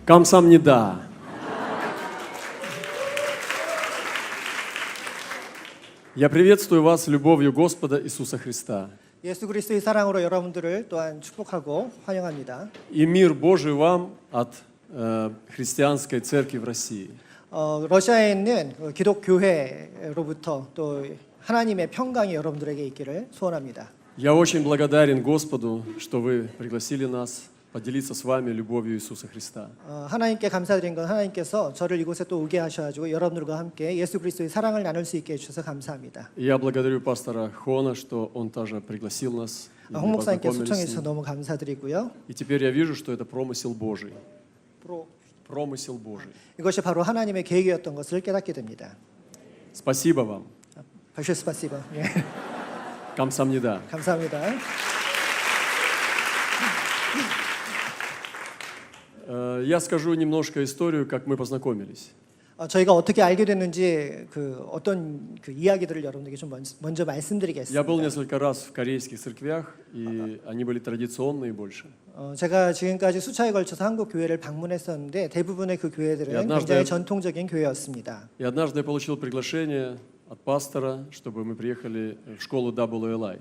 Камсамнида. Я приветствую вас любовью Господа Иисуса Христа. 예수 그리스도의 사랑으로 여러분들을 또한 축복하고 환영합니다. И мир Божий вам от христианской церкви в России. 러시아에 있는 기독 교회로부터 또 하나님의 평강이 여러분들에게 있기를 소원합니다. Я очень благодарен Господу, что вы пригласили нас поделиться с вами любовью Иисуса Христа. 하나님께 감사드린 건 하나님께서 저를 이곳에 또 오게 하셔가지고 여러분들과 함께 예수 그리스도의 사랑을 나눌 수 있게 해주셔서 감사합니다. И я благодарю пастора Хона, что он тоже пригласил нас. И 홍 мы 목사님께 познакомились 초청해 с 주셔서 ним. 너무 감사드리고요. И теперь я вижу, что это промысел Божий. Промысел Божий. 이것이 바로 하나님의 계획이었던 것을 깨닫게 됩니다. Спасибо вам. большое спасибо. 예, Камсамнида. 감사합니다. Я скажу немножко историю, как мы познакомились. 저희가 어떻게 알게 됐는지 어떤 이야기들을 여러분에게 좀 먼저 Я был 말씀드리겠습니다. несколько раз в корейских церквях, и они были традиционные больше. 제가 지금까지 수차에 걸쳐서 한국 교회를 방문했었는데 대부분의 그 교회들은 однажды- 굉장히 전통적인 교회였습니다. И однажды я получил приглашение от пастора, чтобы мы приехали в школу WLI.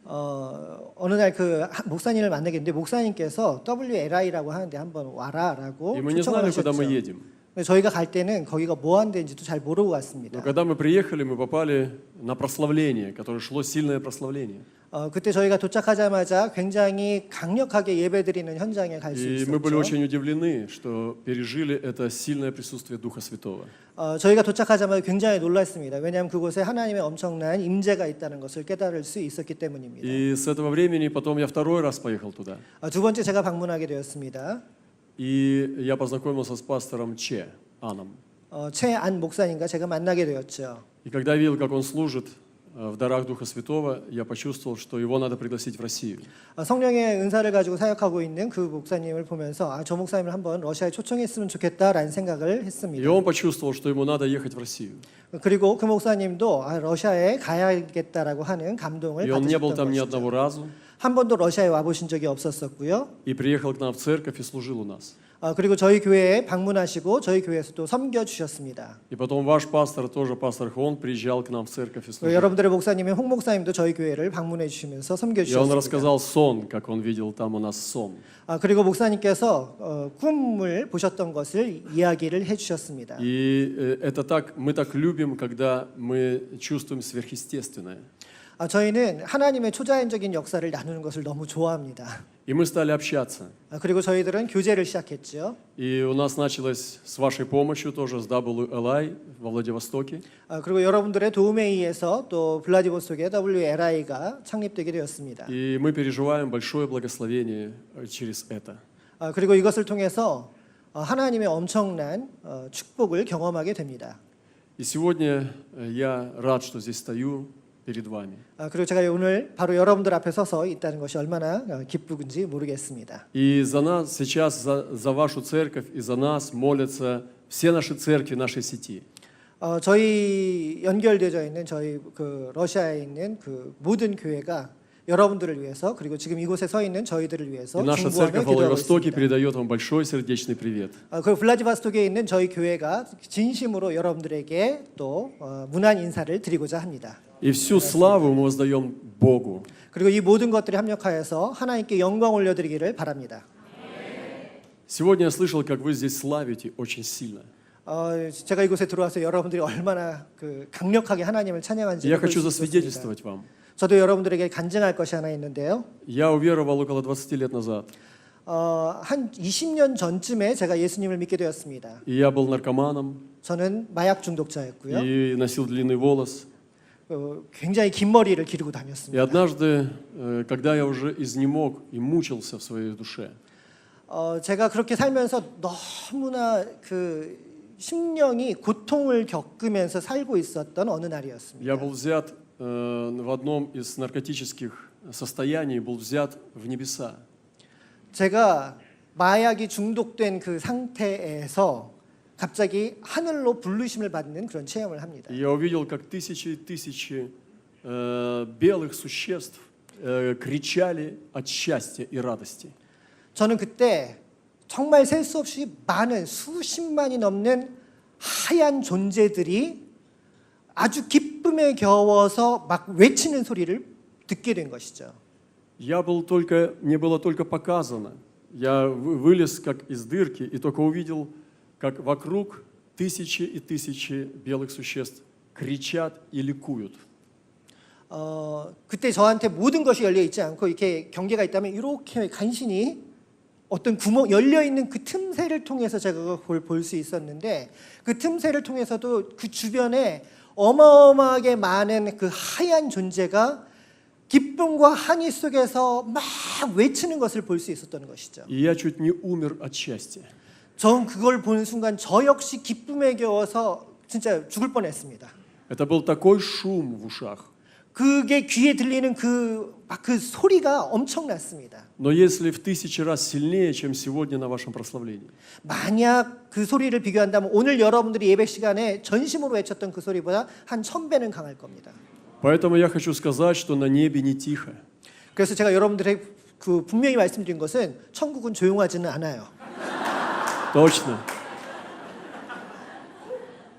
어느 날 목사님을 만나게 됐는데 목사님께서 WLI라고 하는데 한번 와라라고 И мы не знали, 초청을 куда мы 하셨죠. едем. 근데 저희가 갈 때는 거기가 뭐 하는 데인지도 잘 모르고 Но 갔습니다. когда мы приехали, мы попали на прославление, которое шло сильное прославление. 그때 저희가 도착하자마자 굉장히 강력하게 예배드리는 현장에 갈 수 И мы были 있었죠. очень удивлены, что пережили это сильное присутствие Духа Святого. 저희가 도착하자마자 굉장히 놀랐습니다. 왜냐하면 그곳에 하나님의 엄청난 임재가 있다는 것을 깨달을 수 있었기 때문입니다. И с этого времени потом я второй раз поехал туда. 두 번째 제가 방문하게 되었습니다. И я познакомился с пастором Че Аном. 최안 목사님과 제가 만나게 되었죠. И когда я видел, как он служит в дарах Духа Святого, я почувствовал, что его надо пригласить в Россию. 성령의 은사를 가지고 사역하고 있는 그 목사님을 보면서 저 목사님을 한번 러시아에 초청했으면 좋겠다라는 생각을 И 했습니다. он почувствовал, что ему надо ехать в Россию. 그리고 그 목사님도 러시아에 가야겠다라고 하는 감동을 И он не был 받으셨던 там ни 것이죠. одного разу. 한 번도 러시아에 와보신 적이 없었었고요. И приехал к нам в церковь и служил у нас. 그리고 저희 교회에 방문하시고 저희 교회에서 또 섬겨 주셨습니다. И потом ваш пастор, тоже пастор Хон, приезжал к нам в церковь и служил. 여러분들의 목사님인 홍 목사님도 저희 교회를 방문해 주시면서 섬겨 И он 주셨습니다. рассказал сон, как он видел там у нас сон. 그리고 목사님께서 꿈을 보셨던 것을 이야기를 해주셨습니다. И это так, мы так любим, когда мы чувствуем сверхъестественное. 저희는 하나님의 초자연적인 역사를 나누는 것을 너무 좋아합니다. И мы стали общаться. 그리고 저희들은 교제를 시작했죠. И у нас началось с вашей помощью тоже, с WLI во Владивостоке. 그리고 여러분들의 도움에 의해서 또 블라디보스톡에 WLI가 창립되게 되었습니다. И мы переживаем большое благословение через это. 그리고 이것을 통해서 하나님의 엄청난 축복을 경험하게 됩니다. И сегодня я рад, что здесь стою перед вами. 그리고 제가 오늘 바로 여러분들 앞에 서서 있다는 것이 얼마나 기쁘군지 모르겠습니다. И за нас сейчас, за вашу церковь и за нас молятся все наши церкви нашей сети. 저희 연결되어 있는 저희 러시아에 있는 모든 교회가 여러분들을 위해서 그리고 지금 이곳에 서 있는 저희들을 위해서 И наша 중보하며 церковь в 기도하고 Владивостоке 있습니다. передает вам большой сердечный привет. 그 블라디보스톡에 있는 저희 교회가 진심으로 여러분들에게 또 문안 인사를 드리고자 합니다. И всю славу мы воздаем Богу. 그리고 이 모든 것들이 합력하여서 하나님께 영광 올려드리기를 바랍니다. Сегодня я слышал, как вы здесь славите очень сильно. 제가 이곳에 들어와서 여러분들이 얼마나 강력하게 하나님을 찬양한지 Я 볼 хочу 수 있었습니다. засвидетельствовать вам. 저도 여러분들에게 간증할 것이 하나 있는데요. Я уверовал около 20 лет назад. 한 20년 전쯤에 제가 예수님을 믿게 되었습니다. И я был наркоманом, 저는 마약 중독자였고요. и носил длинный волос. 굉장히 긴 머리를 기르고 И 다녔습니다. однажды, когда я уже изнемог и мучился в своей душе, 제가 그렇게 살면서 너무나 심령이 고통을 겪으면서 살고 있었던 어느 я 날이었습니다. был взят в одном из наркотических состояний, был взят в небеса. 제가 마약이 중독된 그 상태에서 갑자기 하늘로 부르심을 받는 그런 체험을 합니다. И я увидел, как тысячи и тысячи белых существ кричали от счастья и радости. 저는 그때 정말 셀 수 없이 많은 수십만이 넘는 하얀 존재들이 아주 기쁨에 겨워서 막 외치는 소리를 듣게 된 것이죠. Мне было только показано. Я вылез как из дырки и только увидел, как вокруг тысячи и тысячи белых существ кричат и ликуют. 그때 저한테 모든 것이 열려 있지 않고 이렇게 경계가 있다면 이렇게 간신히 어떤 구멍 열려 있는 그 틈새를 통해서 제가 그걸 볼 수 있었는데 그 틈새를 통해서도 그 주변에 어마어마하게 많은 그 하얀 존재가 기쁨과 한이 속에서 막 외치는 것을 볼 수 있었던 것이죠. И я чуть не умер от счастья. 전 그걸 보는 순간 저 역시 기쁨에 겨워서 진짜 죽을 뻔했습니다. Это был такой шум в ушах. 그게 귀에 들리는 그 소리가 엄청났습니다. Но если в 1000 раз сильнее, чем сегодня на вашем прославлении. 만약 그 소리를 비교한다면 오늘 여러분들이 예배 시간에 전심으로 외쳤던 그 소리보다 한 1000배는 강할 겁니다. Поэтому я хочу сказать, что на небе не тихо. 그래서 제가 여러분들의 그 분명히 말씀드린 것은 천국은 조용하지는 않아요. Точно.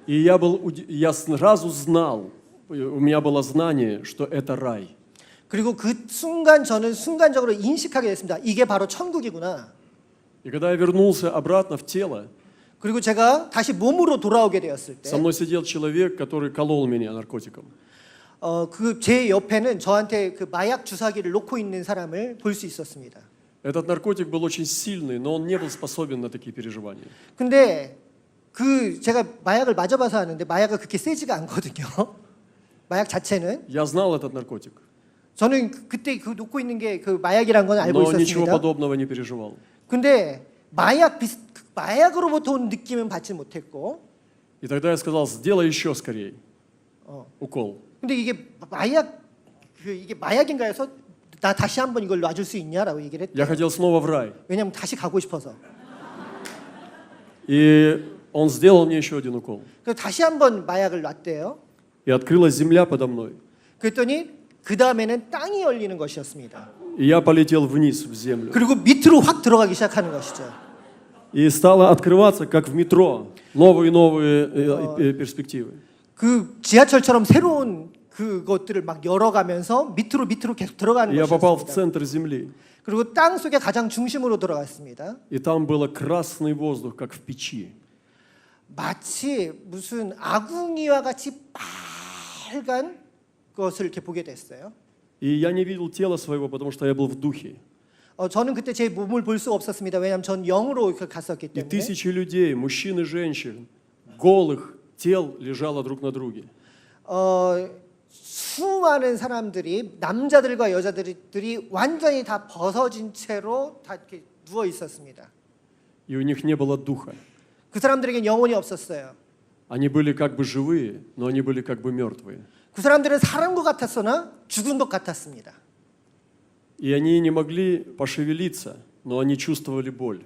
И я сразу знал, у меня было знание, что это рай. 그리고 그 순간 저는 순간적으로 인식하게 됐습니다. 이게 바로 천국이구나. И когда я вернулся обратно в тело, 그리고 제가 다시 몸으로 돌아오게 되었을 때 со мной сидел человек, который колол меня наркотиком. 그 제 옆에는 저한테 그 마약 주사기를 놓고 있는 사람을 볼 수 있었습니다. Этот наркотик был очень сильный, но он не был способен на такие переживания. 근데 그 제가 마약을 맞아봐서 아는데 마약은 그렇게 세지가 않거든요. 마약 자체는. Я знал этот наркотик, 저는 그때 그 놓고 있는 게 그 마약이란 건 알고 но ничего 있었습니다. подобного не переживал. 근데 마약으로부터 온 느낌은 받지 못했고. И тогда я сказал, сделай еще скорее 어. укол. 근데 이게 마약인가 해서 나 다시 한번 이걸 놔줄 수 있냐라고 얘기를 Я 했대요. хотел снова в рай. 왜냐면 다시 가고 싶어서. И он сделал мне еще один укол. 그래서 다시 한번 마약을 놨대요. И открылась земля подо мной. 그랬더니 그 다음에는 땅이 열리는 것이었습니다. И я полетел вниз в землю. 그리고 밑으로 확 들어가기 시작하는 것이죠. И стало открываться, как в метро, новые и новые перспективы. 그 지하철처럼 새로운 그것들을 막 열어가면서 밑으로 계속 들어가는 И я попал в 것이었습니다. центр земли. 그리고 땅 속에 가장 중심으로 들어갔습니다. И там было красный воздух, как в печи. 마치 무슨 아궁이와 같이 빨간 것을 이렇게 보게 됐어요. И я не видел тела своего, потому что я был в духе. 저는 그때 제 몸을 볼 수 없었습니다. 왜냐하면 전 영으로 갔었기 И 때문에. тысячи людей, мужчин и женщин, голых тел лежало друг на друге. 수많은 사람들이 남자들과 여자들이 완전히 다 벗어진 채로 다 이렇게 누워 있었습니다. И у них не было духа. 그 사람들에겐 영혼이 없었어요. Они были как бы живые, но они были как бы мертвые. 그 사람들은 살은 것 같았으나 죽은 것 같았습니다. И они не могли пошевелиться, но они чувствовали боль.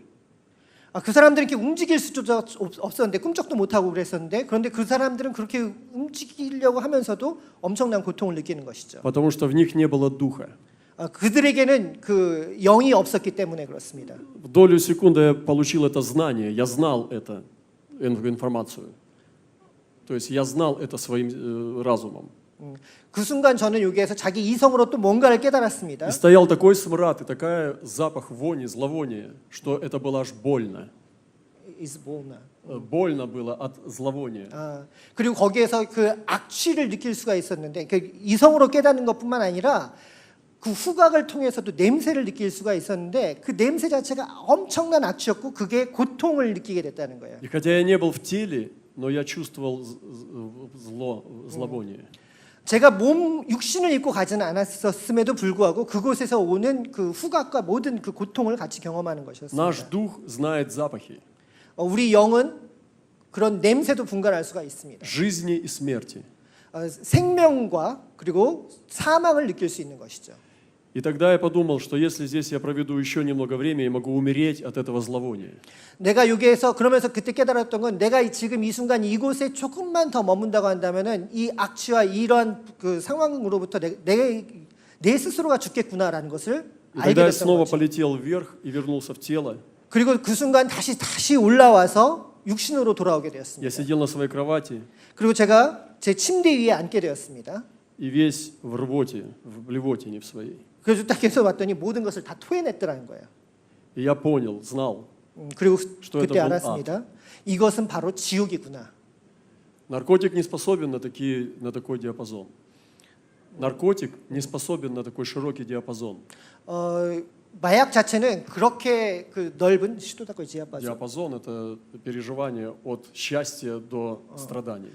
그 사람들은 이렇게 움직일 수조차 없었는데 꿈쩍도 못하고 그랬었는데 그런데 그 사람들은 그렇게 움직이려고 하면서도 엄청난 고통을 느끼는 것이죠. Потому что в них не было духа. 그들에게는 그 영이 없었기 때문에 그렇습니다. В долю секунды я получил это знание, я знал эту информацию. То есть я знал это своим разумом. 그 순간 저는 여기에서 자기 이성으로 또 뭔가를 깨달았습니다. И стоял такой смрад, и такой запах вони, зловония, что это было аж больно. Больно было от зловония. 그리고 거기에서 그 악취를 느낄 수가 있었는데 그 이성으로 깨닫는 것뿐만 아니라 그 후각을 통해서도 냄새를 느낄 수가 있었는데 그 냄새 자체가 엄청난 악취였고 그게 고통을 느끼게 됐다는 거예요. И хотя я не был в теле, но я чувствовал зловоние. 제가 육신을 입고 가지는 않았음에도 불구하고 그곳에서 오는 그 후각과 모든 그 고통을 같이 경험하는 것이었습니다. Наш дух знает запахи 우리 영은 그런 냄새도 분간할 수가 있습니다. жизни и смерти. 생명과 그리고 사망을 느낄 수 있는 것이죠. И тогда я подумал, что если здесь я проведу еще немного времени, я могу умереть от этого зловония. 내가 여기에서 그러면서 그때 깨달았던 건 내가 지금 이 순간 이곳에 조금만 더 머문다고 한다면은 이 악취와 이러한 그 상황으로부터 내 스스로가 죽겠구나라는 것을 И 알게 тогда я 됐던 снова 거죠. полетел вверх и вернулся в тело. 그리고 그 순간 다시 올라와서 육신으로 돌아오게 Я 되었습니다. сидел на своей кровати 그리고 제가 제 침대 위에 앉게 되었습니다. и весь в рвоте, в блевотине в своей. 그래서 딱 해서 봤더니 모든 것을 다 토해냈더라는 거예요. И я понял, знал, 그리고 что 그때 это был 알았습니다. 이것은 바로 지옥이구나. наркотик не способен на такой диапазон. Наркотик не способен на такой широкий диапазон. 마약 자체는 그렇게 그 넓은 시도다고 지하바죠. Диапазон – это переживание от счастья до страданий.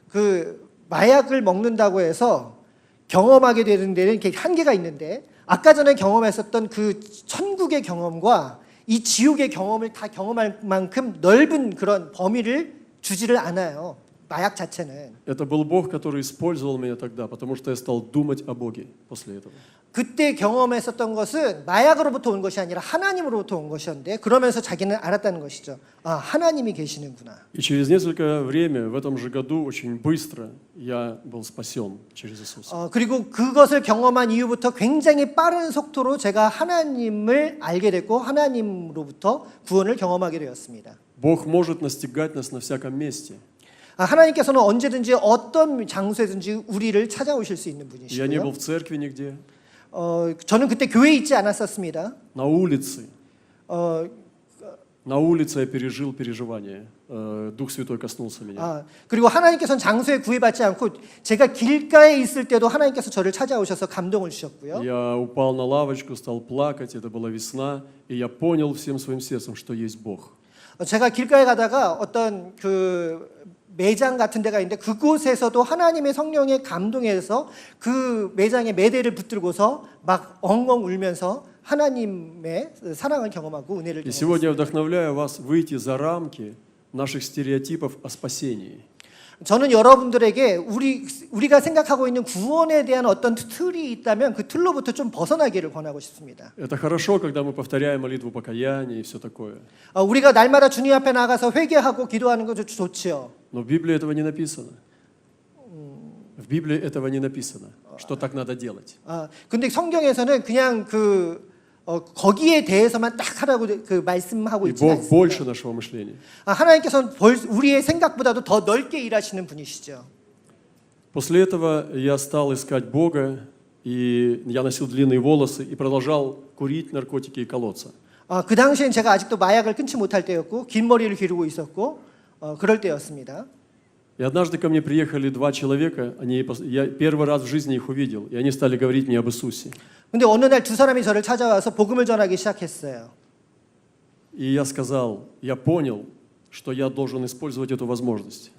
그 마약을 먹는다고 해서 경험하게 되는 데는 이렇게 한계가 있는데 아까 전에 경험했었던 그 천국의 경험과 이 지옥의 경험을 다 경험할 만큼 넓은 그런 범위를 주지를 않아요. 마약 자체는. Это был Бог, который использовал меня тогда, потому что я стал думать о Боге после этого. 그때 경험했었던 것은 마약으로부터 온 것이 아니라 하나님으로부터 온 것이었는데 그러면서 자기는 알았다는 것이죠. 아, 하나님이 계시는구나. И через несколько время, в этом же году, очень быстро, я был спасен через Иисуса. 그리고 그것을 경험한 이후부터 굉장히 빠른 속도로 제가 하나님을 알게 됐고 하나님으로부터 구원을 경험하게 되었습니다. Бог может настигать нас на всяком месте. 하나님께서는 언제든지 어떤 장소에든지 우리를 찾아오실 수 있는 Я не был 분이시고요. в церкви нигде, 저는 그때 교회에 있지 않았었습니다. на улице. 어, На улице я пережил переживание. Дух Святой коснулся меня. 그리고 하나님께서는 장소에 구애받지 않고 제가 길가에 있을 때도 하나님께서 저를 찾아오셔서 감동을 주셨고요. Я упал на лавочку, стал плакать, это была весна, и я понял всем своим сердцем, что есть Бог. 제가 길가에 가다가 어떤 그 매장 같은 데가 있는데 그곳에서도 하나님의 성령의 감동에서 그 매장에 매대를 붙들고서 막 엉엉 울면서 하나님의 사랑을 경험하고 은혜를 И сегодня я 경험했습니다. вдохновляю вас выйти за рамки наших стереотипов о спасении. 저는 여러분들에게 우리가 생각하고 있는 구원에 대한 어떤 틀이 있다면 그 틀로부터 좀 벗어나기를 권하고 싶습니다. Это хорошо, когда мы повторяем молитву покаяния и все такое. 우리가 날마다 주님 앞에 나가서 회개하고 기도하는 것도 좋지요. Но в Библии этого не написано. В Библии этого не написано, что так надо делать. 근데 성경에서는 그냥 거기에 대해서만 딱 하라고 그 말씀하고 И 있지 Бог больше 않습니다. нашего мышления. 하나님께서는 우리의 생각보다도 더 넓게 일하시는 분이시죠. После этого я стал искать Бога, и я носил длинные волосы и продолжал курить наркотики и колоться. 그 당시엔 제가 아직도 마약을 끊지 못할 때였고 긴 머리를 기르고 있었고 그럴 때였습니다. И однажды ко мне приехали два человека, я первый раз в жизни их увидел, и они стали говорить мне об Иисусе. 근데 어느 날 두 사람이 저를 찾아와서 복음을 전하기 시작했어요. И я сказал, я понял, что я должен использовать эту возможность.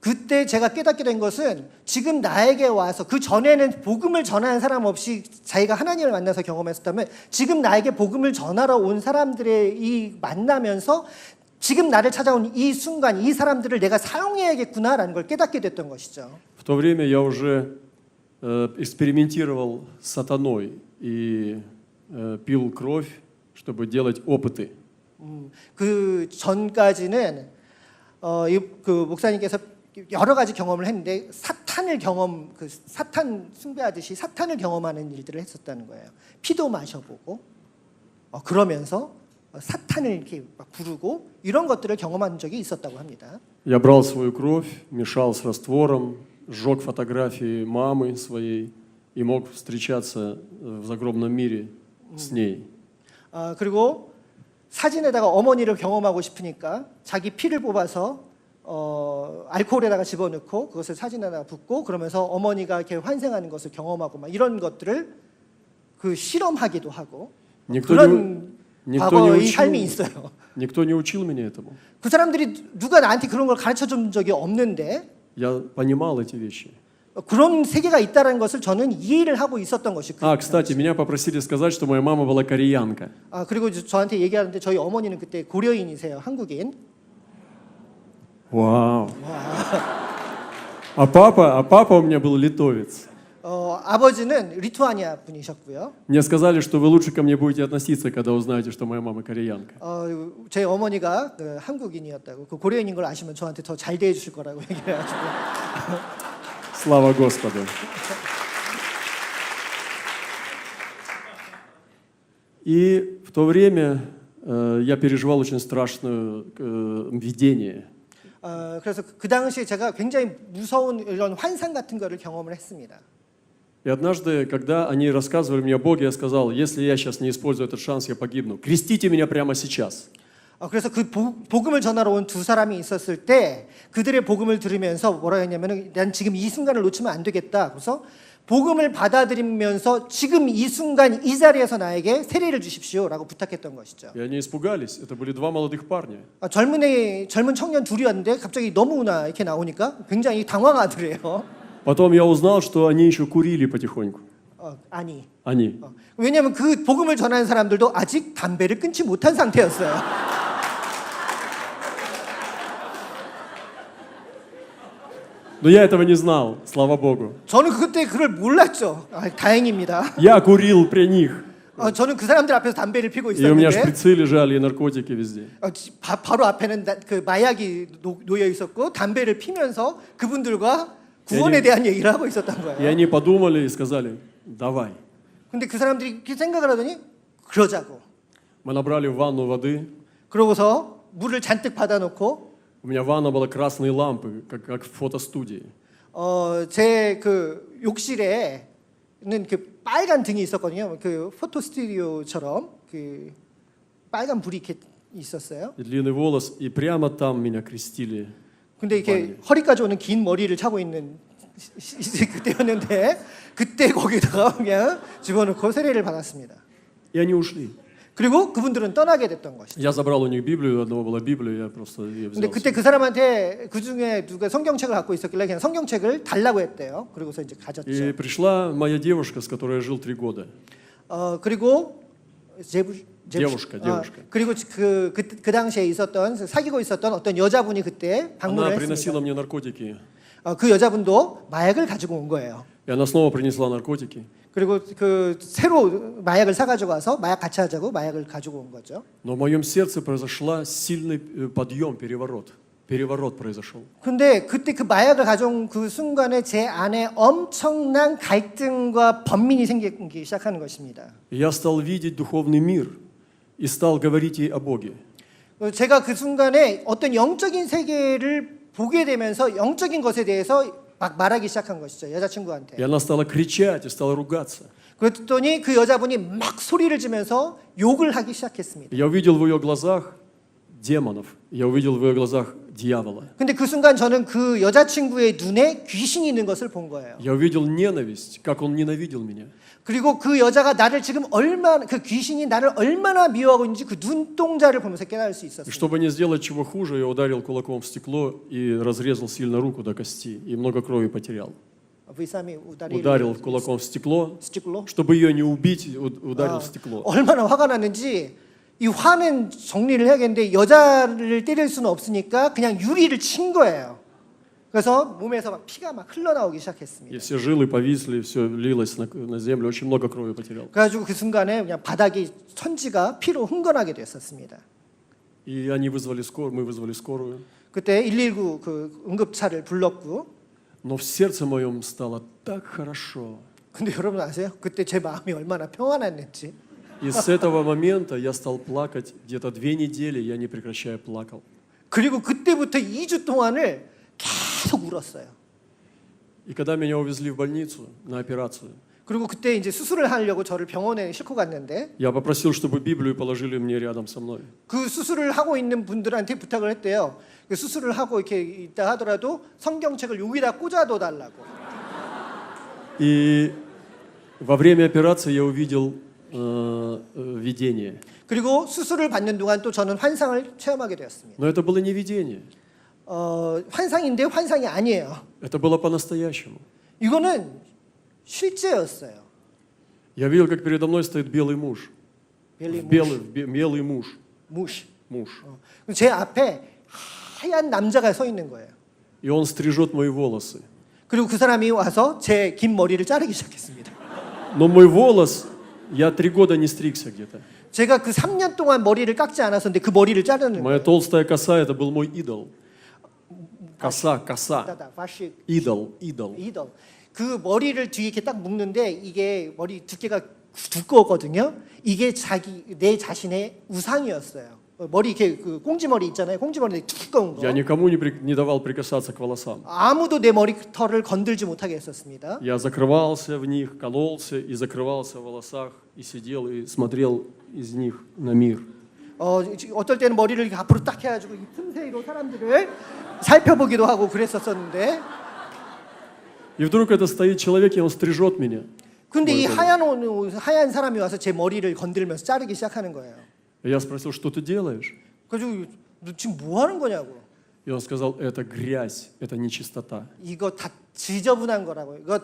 그때 제가 깨닫게 된 것은 지금 나에게 와서 그 전에는 복음을 전하는 사람 없이 자기가 하나님을 만나서 경험했었다면 지금 나에게 복음을 전하러 온 사람들의 이 만나면서 지금 나를 찾아온 이 순간 이 사람들을 내가 사용해야겠구나라는 걸 깨닫게 됐던 것이죠. В то время я уже экспериментировал с сатаной и пил кровь, чтобы делать опыты. 그 전까지는 그 목사님께서 여러 가지 경험을 했는데 사탄 숭배하듯이 사탄을 경험하는 일들을 했었다는 거예요. 피도 마셔보고 그러면서 사탄을 이렇게 막 부르고 이런 것들을 경험한 적이 있었다고 합니다. Я брал свою кровь, мешал с раствором, сжег фотографии мамы своей и мог встречаться в загробном мире с ней. 그리고 사진에다가 어머니를 경험하고 싶으니까 자기 피를 뽑아서 알코올에다가 집어넣고 그것을 사진에다가 붓고 그러면서 어머니가 이렇게 환생하는 것을 경험하고 막 이런 것들을 그 실험하기도 하고 그런 과거의 삶이 있어요. Никто не учил меня этому. 그 사람들이 누가 나한테 그런 걸 가르쳐 준 적이 없는데 Я понимал эти вещи. 그런 세계가 있다는 것을 저는 이해를 하고 있었던 것이. Кстати, меня попросили сказать, что моя мама была кореянка. 그리고 저한테 얘기하는데 저희 어머니는 그때 고려인이세요, 한국인. Вау. А папа у меня был литовец. 아버지는 리투아니아 분이셨고요. Мне сказали, что вы лучше ко мне будете относиться, когда узнаете, что моя мама кореянка. 제 어머니가 한국인이었다고, 그 고려인인 걸 아시면 저한테 더 잘 대해 주실 거라고 얘기해가지고. Слава Господу. И в то время я переживал очень страшное видение. 그래서 그 당시에 제가 굉장히 무서운 이런 환상 같은 거를 경험을 했습니다. И однажды, когда они рассказывали мне о Боге, я сказал, если я сейчас не использую этот шанс, я погибну. Крестите меня прямо сейчас. 그래서 그 복음을 전하러 온 두 사람이 있었을 때 그들의 복음을 들으면서 뭐라 했냐면은 난 지금 이 순간을 놓치면 안 되겠다. 그래서 복음을 받아들이면서 지금 이 순간 이 자리에서 나에게 세례를 주십시오라고 부탁했던 것이죠. И они испугались. Это были два молодых парня. 젊은 청년 둘이었는데 갑자기 너무나 이렇게 나오니까 굉장히 당황하더래요. Потом я узнал, что они еще курили потихоньку. 아니. Они. 왜냐하면 그 복음을 전하는 사람들도 아직 담배를 끊지 못한 상태였어요. Но я этого не знал, слава Богу. 저는 그때 그걸 몰랐죠. 다행입니다. Я курил при них. 저는 그 사람들 앞에서 담배를 피고 И у меня 있었는데 шприцы лежали, и наркотики везде. 바로 앞에는 그 마약이 놓여 있었고 담배를 피면서 그분들과 구원에 대한 얘기를 하고 있었던 И 거예요. они подумали и сказали, давай. 근데 그 사람들이 이렇게 생각을 하더니 그러자고. Мы набрали в ванну воды. 그러고서 물을 잔뜩 받아놓고 У меня ванна была красные лампы, как в фотостудии. 제 그 욕실에는 그 빨간 등이 있었거든요. 그 포토 스튜디오처럼 그 빨간 불이 이렇게 있었어요. И длинный волос, и прямо там меня крестили. 근데 이렇게 허리까지 오는 긴 머리를 차고 있는 그때였는데 그때 거기다가 그냥 집어넣고 세례를 받았습니다. И они ушли. 그리고 그분들은 떠나게 됐던 것이죠. Я забрал у них Библию, у одного была Библия, я просто ее 근데 взял. 그때 그 사람한테 그 중에 누가 성경책을 갖고 있었길래 그냥 성경책을 달라고 했대요. 그리고서 이제 가졌죠. И пришла моя девушка, с которой я жил 3 года. 그리고 девушка. 그리고 그 당시에 있었던 사귀고 있었던 어떤 여자분이 그때 Она 방문을 приносила 했습니다. мне наркотики. 그 여자분도 마약을 가지고 온 거예요. И она снова принесла наркотики. 그리고 그 새로 마약을 사가지고 와서 마약 같이 하자고 마약을 가지고 온 거죠. Но в моем сердце произошла сильный подъем, переворот. Переворот произошел. 근데 그때 그 마약을 가져온 그 순간에 제 안에 엄청난 갈등과 번민이 생기기 시작하는 것입니다. И я стал видеть духовный мир и стал говорить ей о Боге. 제가 그 순간에 어떤 영적인 세계를 보게 되면서 영적인 것에 대해서 막 말하기 시작한 것이죠. 여자친구한테. И она стала кричать и стала ругаться. 그랬더니 그 여자분이 막 소리를 지면서 욕을 하기 시작했습니다. Я увидел в ее глазах демонов. Я увидел в ее глазах дьявола. 근데 그 순간 저는 그 여자친구의 눈에 귀신이 있는 것을 본 거예요. Я увидел ненависть, как он ненавидел меня. 그리고 그 여자가 나를 지금 얼마나 그 귀신이 나를 얼마나 미워하고 있는지 그 눈동자를 보면서 깨달을 수 И 있었어요. чтобы не сделать чего хуже, я ударил кулаком в стекло и разрезал сильно руку до кости. И много крови потерял. Ударил кулаком в стекло, 스티클로. чтобы ее не убить, ударил в стекло. 얼마나 화가 났는지 이 화는 정리를 해야겠는데 여자를 때릴 수는 없으니까 그냥 유리를 친 거예요. 그래서 몸에서 막 피가 막 흘러나오기 И 시작했습니다. все жилы повисли, все лилось на землю, очень много крови потерял. 그래가지고 그 순간에 그냥 바닥이 천지가 피로 흥건하게 됐었습니다. И они вызвали скорую, мы вызвали скорую. 그때 119 그 응급차를 불렀고, Но в сердце моем стало так хорошо. 근데 여러분 아세요? 그때 제 마음이 얼마나 평안했는지. И с этого момента я стал плакать где-то 2 недели, я не прекращая плакал. 그리고 그때부터 2주 동안을 계속 울었어요. И когда меня увезли в больницу на операцию, 그리고 그때 이제 수술을 하려고 저를 병원에 싣고 갔는데 я попросил, чтобы Библию положили мне рядом со мной. 그 수술을 하고 있는 분들한테 부탁을 했대요. 그 수술을 하고 이렇게 있다 하더라도 성경책을 여기다 꽂아둬 달라고. И во время операции я увидел видение. 그리고 수술을 받는 동안 또 저는 환상을 체험하게 되었습니다. Но это было не видение. 환상인데 환상이 아니에요. Это было по-настоящему. 이거는 실제였어요. Я видел, как передо мной стоит белый муж. Белый муж. 무시. Муж. 제 앞에 하얀 남자가 서 있는 거예요. И он стрижет мои волосы. 그리고 그 사람이 와서 제 긴 머리를 자르기 시작했습니다. Но мой волос, я 3 года не стригся где-то. 제가 그 3년 동안 머리를 깎지 않았었는데 그 머리를 자르는 Моя 거예요. толстая коса, это был мой идол. Коса. 바식 Идол. 이더. 그 머리를 뒤에 이렇게 딱 묶는데 이게 머리 두께가 두꺼웠거든요. 이게 내 자신의 우상이었어요. 머리 이렇게 그 꽁지머리 있잖아요. 꽁지머리 두꺼운 거. Я никому не давал прикасаться к волосам. 아무도 내 머리털을 건들지 못하게 했었습니다. Я закрывался в них, кололся и закрывался в волосах, и сидел и смотрел из них на мир. 어떨 때는 머리를 이렇게 앞으로 딱 해가지고 이 틈새로 사람들을 살펴보기도 하고 그랬었었는데, И вдруг это стоит человек, и он стрижет меня. 근데 이 하얀 사람이 와서 제 머리를 건들면서 자르기 시작하는 거예요. И я спросил, что ты делаешь? 그래서 너 지금 뭐 하는 거냐고. И он сказал, это грязь, это нечистота. 이거 다 지저분한 거라고. 이거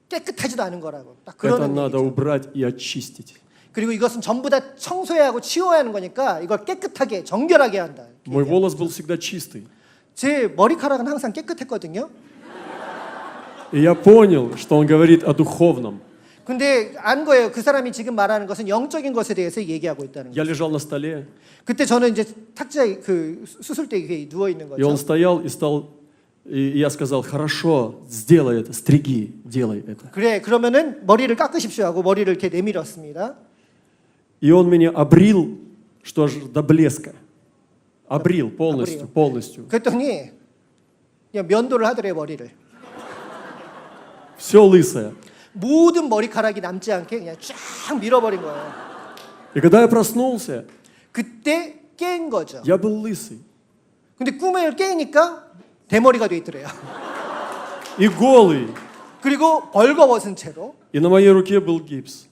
깨끗하지도 않은 거라고. 딱 그런 Это надо 얘기죠. убрать и очистить. 그리고 이것은 전부 다 청소해야 하고 치워야 하는 거니까 이걸 깨끗하게 정결하게 한다. Мой волос был всегда чистый. 제 머리카락은 항상 깨끗했거든요. И я понял, что он говорит о духовном. 근데 안 거예요. 그 사람이 지금 말하는 것은 영적인 것에 대해서 얘기하고 있다는 Я 거예요. лежал на столе, 그때 저는 이제 탁자에 그 수술대에 누워 있는 и он 거죠. стоял и стал, и я сказал, хорошо, сделай это, стриги, делай это. 그래, 그러면은 머리를 깎으십시오 하고 머리를 이렇게 내밀었습니다. И он меня обрил, что аж до блеска. Обрил полностью, обрил. полностью. 그랬더니 그냥 면도를 하더래요, 머리를. Все лысое. 모든 머리카락이 남지 않게 그냥 쫙 밀어버린 거예요. И когда я проснулся, 그때 깬 거죠. я был лысый. 근데 꿈을 깨니까 대머리가 돼 있더래요. И голый. 그리고 벌거벗은 채로. И на моей руке был гипс.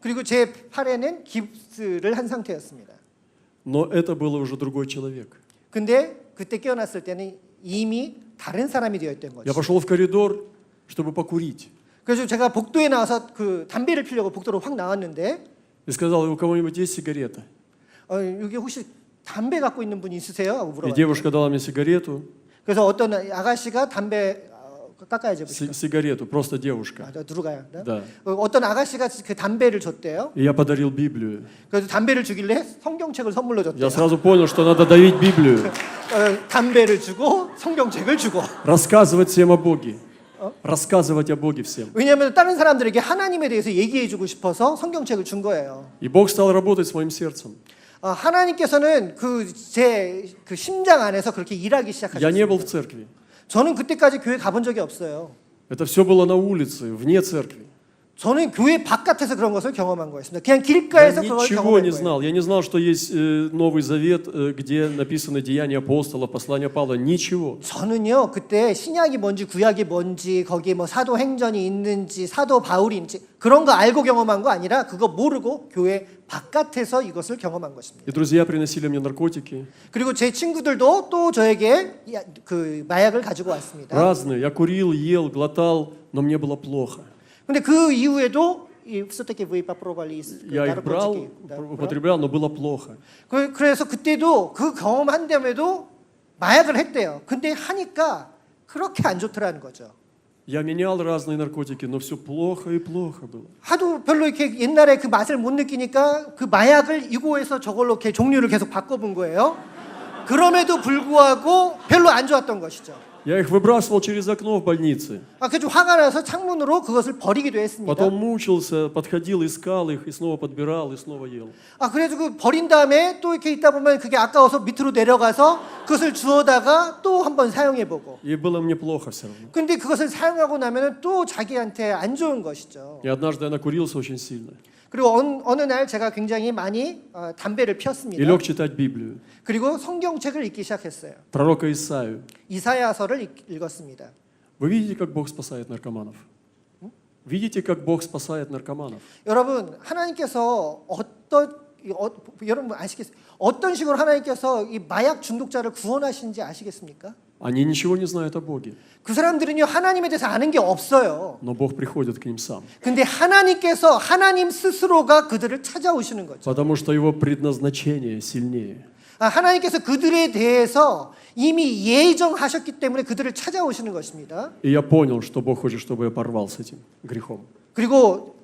그리고 제 팔에는 깁스를 한 상태였습니다. Но это был уже другой человек. 근데 그때 깨어났을 때는 이미 다른 사람이 되어 있던 Я 거죠. пошел в коридор, чтобы покурить. 그래서 제가 복도에 나와서 그 담배를 피려고 복도로 확 나왔는데 И сказал, у кого-нибудь есть сигарета? 여기 혹시 담배 갖고 있는 분 있으세요? 하고 И 물어봤어요. девушка дала мне сигарету, 그래서 어떤 아가씨가 담배 깎아야지. сигарету, просто девушка. 저 누르가요. Да. 어떤 아가씨가 그 담배를 줬대요. И я подарил Библию. 그래서 담배를 주길래 성경책을 선물로 줬대요. Я сразу понял, что надо давить Библию, 담배를 주고 성경책을 주고. рассказывать всем о Боге. Рассказывать о Боге всем. 왜냐하면 다른 사람들에게 하나님에 대해서 얘기해주고 싶어서 성경책을 준 거예요. И Бог стал работать с моим сердцем. 하나님께서는 제 심장 안에서 그렇게 일하기 Я не был в 시작하셨습니다. церкви. 저는 그때까지 교회 가본 적이 없어요. Это все было на улице, вне церкви. 저는 교회 바깥에서 그런 것을 경험한 거였습니다. 그냥 Я 길가에서 그걸 ничего 경험한 не 거예요. знал. Я не знал, что есть Новый Завет, где написаны деяния апостолов, послания Павла. Ничего. 저는요 그때 신약이 뭔지 구약이 뭔지 거기에 뭐 사도행전이 있는지 사도 바울이 있는지 그런 거 알고 경험한 거 아니라 그거 모르고 교회 바깥에서 이것을 경험한 것입니다. И друзья приносили мне наркотики. 그리고 제 친구들도 또 저에게 그 마약을 가지고 왔습니다. Разные. Я курил, ел, глотал, но мне было плохо. 근데 그 이후에도 все-таки вы попробовали Я их брал, употреблял, но было плохо. 그래서 그때도 그 경험한 다음에도 마약을 했대요. 근데 하니까 그렇게 안 좋더라는 거죠. Я менял разные наркотики, но все плохо и плохо было. 하도 별로 이렇게 옛날에 그 맛을 못 느끼니까 그 마약을 이고에서 저걸로 이렇게 종류를 계속 바꿔본 거예요. 그럼에도 불구하고 별로 안 좋았던 것이죠. Я их выбрасывал через окно в больнице. 그래서 화가 나서 창문으로 그것을 버리기도 했습니다. Потом мучился, подходил, искал их, и снова подбирал, и снова ел. 그래서 그 버린 다음에 또 이렇게 있다 보면 그게 아까워서 밑으로 내려가서 그것을 주워다가 또 한번 사용해보고. И было мне плохо все равно. 근데 그것을 사용하고 나면은 또 자기한테 안 좋은 것이죠. И однажды я накурился очень сильно. 그리고 어느 날 제가 굉장히 많이 담배를 И 피웠습니다. лег читать Библию. 그리고 성경책을 읽기 시작했어요. Пророка Исаию. 이사야서를 읽었습니다. Вы видите, как Бог спасает наркоманов? Видите, как Бог спасает наркоманов? 여러분 하나님께서 여러분 아시겠어요? 어떤 식으로 하나님께서 이 마약 중독자를 구원하시는지 아시겠습니까? Они ничего не знают о Боге, 그 사람들은요 하나님에 대해서 아는 게 없어요. но Бог приходит к ним сам. 근데 하나님께서 하나님 스스로가 그들을 찾아오시는 거죠. Потому что Его предназначение сильнее. 하나님께서 그들에 대해서 이미 예정하셨기 때문에 그들을 찾아오시는 것입니다. И я понял, что Бог хочет, чтобы я порвал с этим грехом. 그리고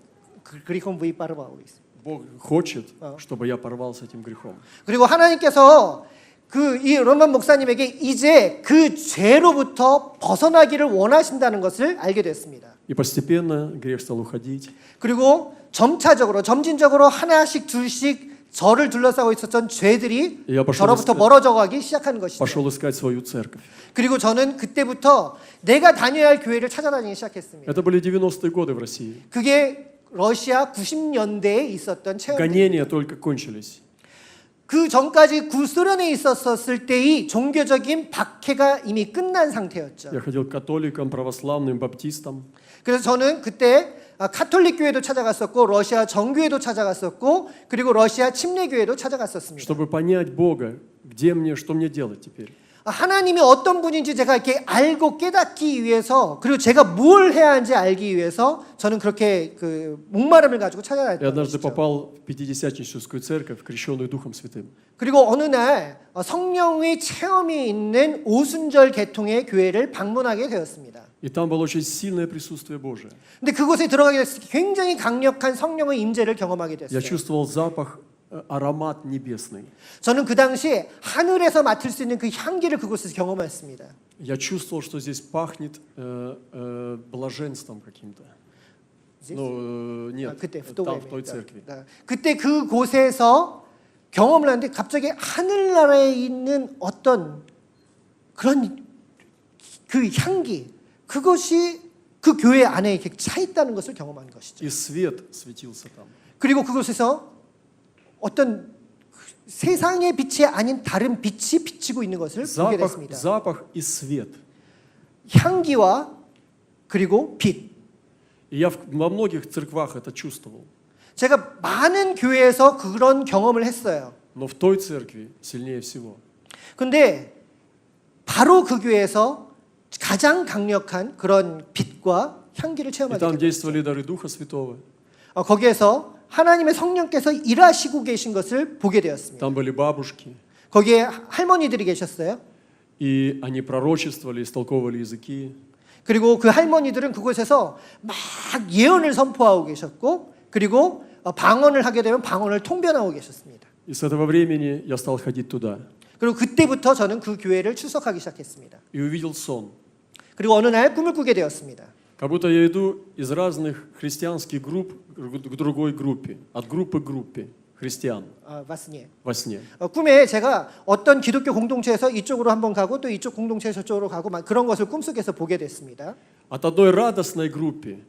그리고 왜 빠르바오 있어요. Бог хочет, чтобы я порвал с этим грехом. 그리고 하나님께서 이 로만 목사님에게 이제 그 죄로부터 벗어나기를 원하신다는 것을 알게 됐습니다. И постепенно грех стал уходить. 그리고 점진적으로 하나씩 둘씩 저를 둘러싸고 있었던 죄들이 Я пошел 저로부터 멀어져 가기 시작하는 것이죠. пошел искать свою церковь. 그리고 저는 그때부터 내가 다녀야 할 교회를 찾아다니기 시작했습니다. Это были 90-е годы в России. 그게 러시아 90년대에 있었던 체험입니다. Гонения только кончились. 그 전까지 구소련에 있었을 때의 종교적인 박해가 이미 끝난 상태였죠. Я ходил к католикам, православным, баптистам. 그래서 저는 그때 카톨릭 교회도 찾아갔었고 러시아 정교회도 찾아갔었고 그리고 러시아 침례교회도 찾아갔었습니다. Чтобы понять Бога, где мне, что мне делать теперь. 하나님이 어떤 분인지 제가 이렇게 알고 깨닫기 위해서 그리고 제가 뭘 해야 하는지 알기 위해서 저는 그렇게 그 목마름을 가지고 Я 찾아다녔던 однажды 것이죠. попал в Пятидесятническую церковь, крещенную Духом Святым. 그리고 어느 날 성령의 체험이 있는 오순절 계통의 교회를 방문하게 되었습니다. И там было очень сильное присутствие Божие. 근데 그곳에 들어가게 됐을 때 굉장히 강력한 성령의 임재를 경험하게 Я 됐어요. чувствовал запах, аромат небесный. 저는 그 당시에 하늘에서 맡을 수 있는 그 향기를 그곳에서 경험했습니다. Я чувствовал, что здесь пахнет блаженством каким-то. Ну, нет, 그때 там, в той церкви. 그때 그곳에서 경험을 하는데 갑자기 하늘나라에 있는 어떤 그런 그 향기 그것이 그 교회 안에 이렇게 차 있다는 것을 경험한 것이죠. И свет светился там. 그리고 그곳에서 어떤 세상의 빛이 아닌 다른 빛이 비치고 있는 것을 보게 됐습니다. Запах и свет. 향기와 그리고 빛. И я во многих церквах это чувствовал. 제가 많은 교회에서 그런 경험을 했어요. Но в той церкви сильнее всего. 근데 바로 그 교회에서 가장 강력한 그런 빛과 향기를 И 체험하게 там 됐어요. действовали дары Духа Святого. 거기에서 하나님의 성령께서 일하시고 계신 것을 보게 되었습니다. Там были бабушки. 거기에 할머니들이 계셨어요. И они пророчествовали, истолковывали языки. 그리고 그 할머니들은 그곳에서 막 예언을 선포하고 계셨고 그리고 방언을 하게 되면 방언을 통변하고 계셨습니다. И с этого времени я стал ходить туда. 그리고 그때부터 저는 그 교회를 출석하기 시작했습니다. И увидел сон. 그리고 어느 날 꿈을 꾸게 되었습니다. Как будто я иду из разных христианских групп к другой группе. От группы к группе христиан 맞습니다. во сне. 꿈에 제가 어떤 기독교 공동체에서 이쪽으로 한번 가고 또 이쪽 공동체에서 저쪽으로 가고 막 그런 것을 꿈속에서 보게 됐습니다. От одной радостной группе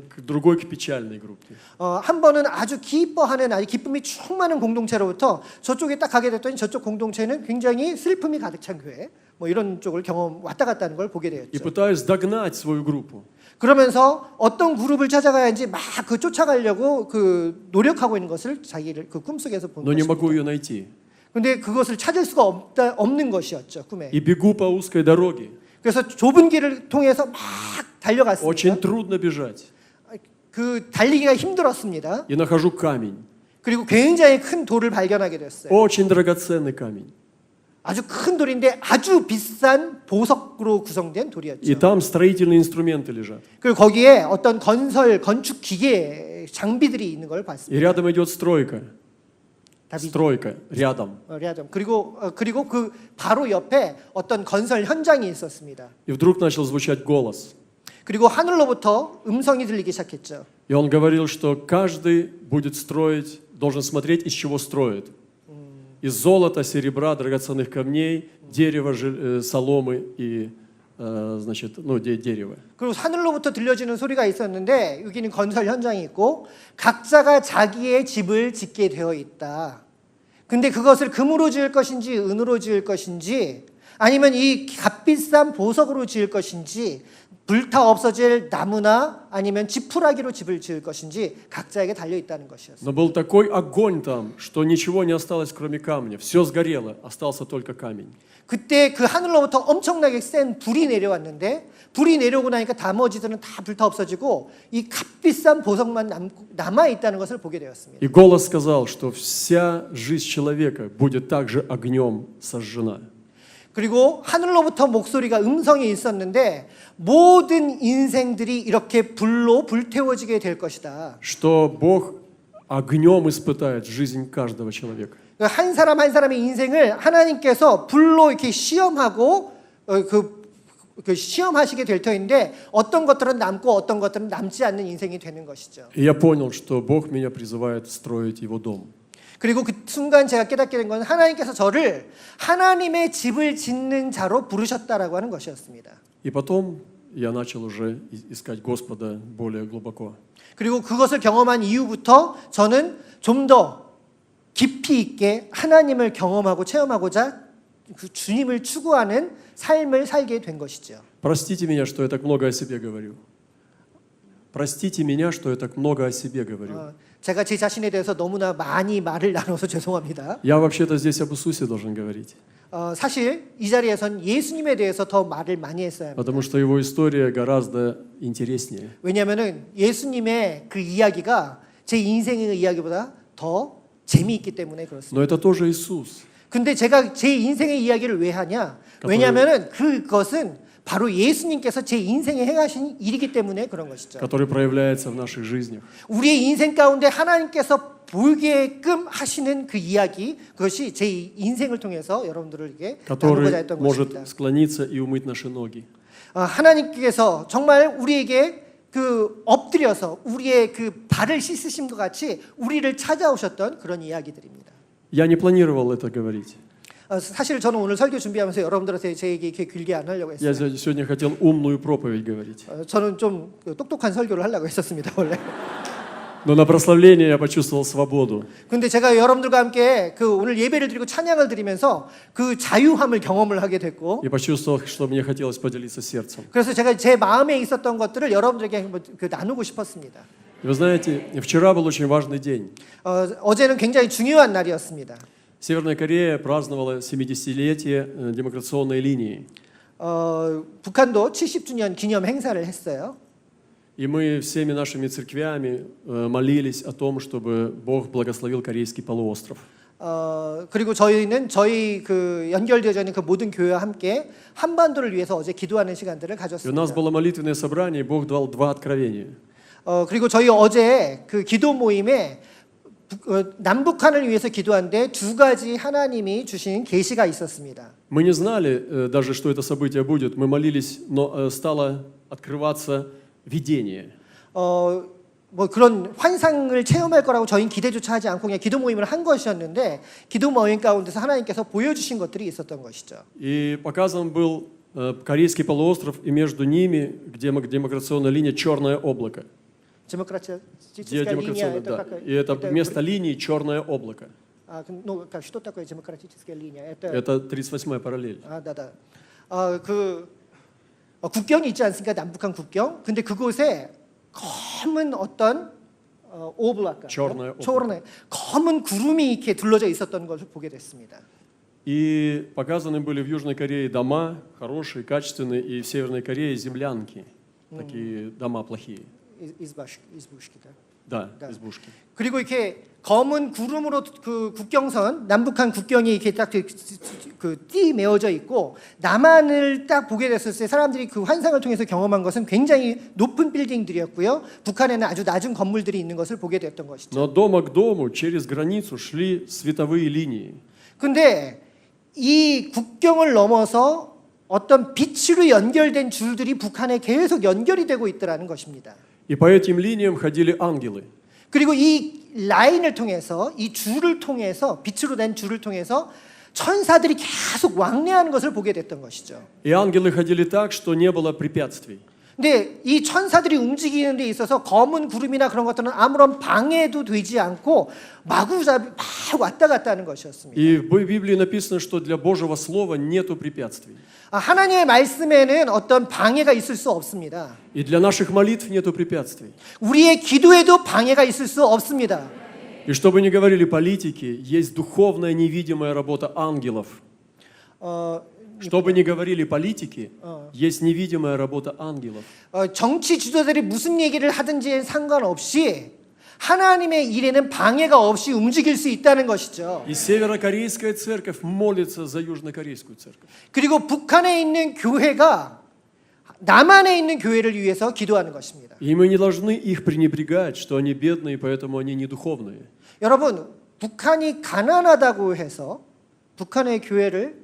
к другой к печальной группе. 한 번은 아주 기뻐하는 아주 기쁨이 충만한 공동체로부터 저쪽에 딱 가게 됐더니 저쪽 공동체는 굉장히 슬픔이 가득 찬 교회 뭐 이런 쪽을 경험 왔다 갔다 하는 걸 보게 И 되었죠. пытаюсь догнать свою группу. 그러면서 어떤 그룹을 찾아가야지 막 그 쫓아가려고 그 노력하고 있는 것을 자기를 그 꿈속에서 본 Но не 것입니다. могу ее найти. 근데 그것을 찾을 수가 없는 것이었죠, 꿈에. И бегу по узкой дороге. 그래서 좁은 길을 통해서 막 달려갔습니다. Очень трудно бежать. 그 달리기가 힘들었습니다. И нахожу камень. 그리고 굉장히 큰 돌을 발견하게 됐어요. Очень драгоценный камень. 아주 큰 돌인데 아주 비싼 보석으로 구성된 И 돌이었죠. там строительные инструменты лежат. 그리고 거기에 어떤 건축 기계 장비들이 있는 걸 И 봤습니다. рядом идет стройка. 답이 Стройка рядом. 그리고 그 바로 옆에 어떤 건설 현장이 있었습니다. И вдруг начал звучать голос. 그리고 하늘로부터 음성이 들리기 시작했죠. И он говорил, что каждый будет строить, должен смотреть, из чего строит. Из золота, серебра, драгоценных камней, дерева, соломы и значит, ну, дерево. 그리고 하늘로부터 들려지는 소리가 있었는데 여기는 건설 현장이 있고 각자가 자기의 집을 짓게 되어 있다. 근데 그것을 금으로 지을 것인지 은으로 지을 것인지 아니면 이 값비싼 보석으로 지을 것인지 불타 없어질 나무나 아니면 지푸라기로 집을 지을 것인지 각자에게 달려 있다는 것이었어요. Но был такой огонь там, что ничего не осталось, кроме камня. Все сгорело, остался только камень. 그때 그 하늘로부터 엄청나게 센 불이 내려왔는데 불이 내려오고 나니까 나머지들은 다 불타 없어지고 이 값비싼 보석만 남아 있다는 것을 보게 되었습니다. И голос сказал, что вся жизнь человека будет также огнем сожжена. 그리고 하늘로부터 목소리가 음성이 있었는데 모든 인생들이 이렇게 불로 불태워지게 될 것이다. Что Бог огнем испытает жизнь каждого человека. 한 사람 한 사람의 인생을 하나님께서 불로 이렇게 시험하고 그 시험하시게 될 터인데 어떤 것들은 남고 어떤 것들은 남지 않는 인생이 되는 것이죠. И я понял, что Бог меня призывает строить Его дом. 그리고 그 순간 제가 깨닫게 된 건 하나님께서 저를 하나님의 집을 짓는 자로 부르셨다라고 하는 것이었습니다. И потом я начал уже искать Господа более глубоко. 그리고 그것을 경험한 이후부터 저는 좀 더 깊이 있게 하나님을 경험하고 체험하고자 그 주님을 추구하는 삶을 살게 된 것이죠. Простите меня, что я так много о себе говорю. Простите меня, что я так много о себе говорю. 제가 제 자신에 대해서 너무나 많이 말을 나눠서 죄송합니다. Я вообще-то здесь об Иисусе должен говорить, 사실 이 자리에선 예수님에 대해서 더 말을 많이 했어야 합니다. потому что Его история гораздо интереснее. 왜냐하면은 예수님의 그 이야기가 제 인생의 이야기보다 더 재미있기 때문에 그렇습니다. Но это тоже Иисус, 근데 제가 제 인생의 이야기를 왜 하냐? 왜냐하면은 그것은 바로 예수님께서 제 인생에 행하신 일이기 때문에 그런 것이죠. который проявляется в наших жизнях. 우리의 인생 가운데 하나님께서 보게끔 하시는 그 이야기, 그것이 제 인생을 통해서 여러분들에게 나누고자 который 했던 может 것입니다. склониться и умыть наши ноги. 하나님께서 정말 우리에게 그 엎드려서 우리의 그 발을 씻으심과 같이 우리를 찾아오셨던 그런 이야기들입니다. Я не планировал это говорить. 사실 저는 오늘 설교 준비하면서 여러분들한테 제 얘기 이렇게 길게 안 하려고 Я 했어요. сегодня хотел умную проповедь говорить. 저는 좀 똑똑한 설교를 하려고 했었습니다 원래. Но на прославление я почувствовал свободу. 근데 제가 여러분들과 함께 그 오늘 예배를 드리고 찬양을 드리면서 그 자유함을 경험을 하게 됐고, И почувствовал, что мне хотелось поделиться сердцем. 그래서 제가 제 마음에 있었던 것들을 여러분들에게 한번 나누고 싶었습니다. Вы знаете, вчера был очень важный день. 어제는 굉장히 중요한 날이었습니다. Северная Корея праздновала 70-летие демократической линии. 북한도 70주년 기념 행사를 했어요. И мы всеми нашими церквями молились о том, чтобы Бог благословил Корейский полуостров. 그리고 저희는 저희 그 연결되어 있는 그 모든 교회와 함께 한반도를 위해서 어제 기도하는 시간들을 И у 가졌습니다. нас было молитвенное собрание, и Бог дал 2 откровения. 그리고 저희 어제 그 기도 모임에 남북한을 위해서 기도하는데 2가지 하나님이 주신 계시가 있었습니다. Мы не знали даже, что это событие будет. Мы молились, но стало открываться видение. 뭐 그런 환상을 체험할 거라고 저희는 기대조차 하지 않고 그냥 기도 모임을 한 것이었는데 기도 모임 가운데서 하나님께서 보여주신 것들이 있었던 것이죠. И показан был Корейский полуостров, и между ними, где демократическая линия, черное облако. демократическая Где линия, демократическая, это да. как? И это вместо линии черное облако. Ну, что такое демократическая линия? Это 38-я параллель. да. 국경이 있지 않습니까? 남북한 국경. 근데 그곳에 검은 어떤 오블라카, Черное 초록의 검은 구름이 이렇게 둘러져 있었던 것을 보게 됐습니다. И показаны были в Южной Корее дома хорошие, качественные, и в Северной Корее землянки. Такие дома плохие. избуш기다. Да, Да. избушки. 그리고 이렇게 검은 구름으로 그 국경선, 남북한 국경이 이렇게 딱 띠 메어져 있고 남한을 딱 보게 됐을 때 사람들이 그 환상을 통해서 경험한 것은 굉장히 높은 빌딩들이었고요. 북한에는 아주 낮은 건물들이 있는 것을 보게 됐던 것이죠. Но от дома к дому через границу шли световые линии. 근데 이 국경을 넘어서 어떤 빛으로 연결된 줄들이 북한에 계속 연결이 되고 있더라는 것입니다. И по этим линиям ходили ангелы. 그리고 이 라인을 통해서 이 줄을 통해서 빛으로 된 줄을 통해서 천사들이 계속 왕래하는 것을 보게 됐던 것이죠. И ангелы ходили так, что не было препятствий. 근데 이 천사들이 움직이는 데 있어서 검은 구름이나 그런 것들은 아무런 방해도 되지 않고 마구잡이 막 왔다 갔다 하는 것이었습니다. И в Библии написано, что для Божьего Слова нету препятствий. 하나님의 말씀에는 어떤 방해가 있을 수 없습니다. И для наших молитв нету препятствий. 우리의 기도에도 방해가 있을 수 없습니다. И что бы ни говорили политики, есть духовная невидимая работа ангелов. Что бы ни говорили политики, есть невидимая работа ангелов. 정치 지도자들이 무슨 얘기를 하든지 상관없이 하나님의 일에는 방해가 없이 움직일 수 있다는 것이죠. И северокорейская церковь молится за южнокорейскую церковь. 그리고 북한에 있는 교회가 남한에 있는 교회를 위해서 기도하는 것입니다. И мы не должны их пренебрегать, что они бедные, поэтому они не духовные. 여러분, 북한이 가난하다고 해서 북한의 교회를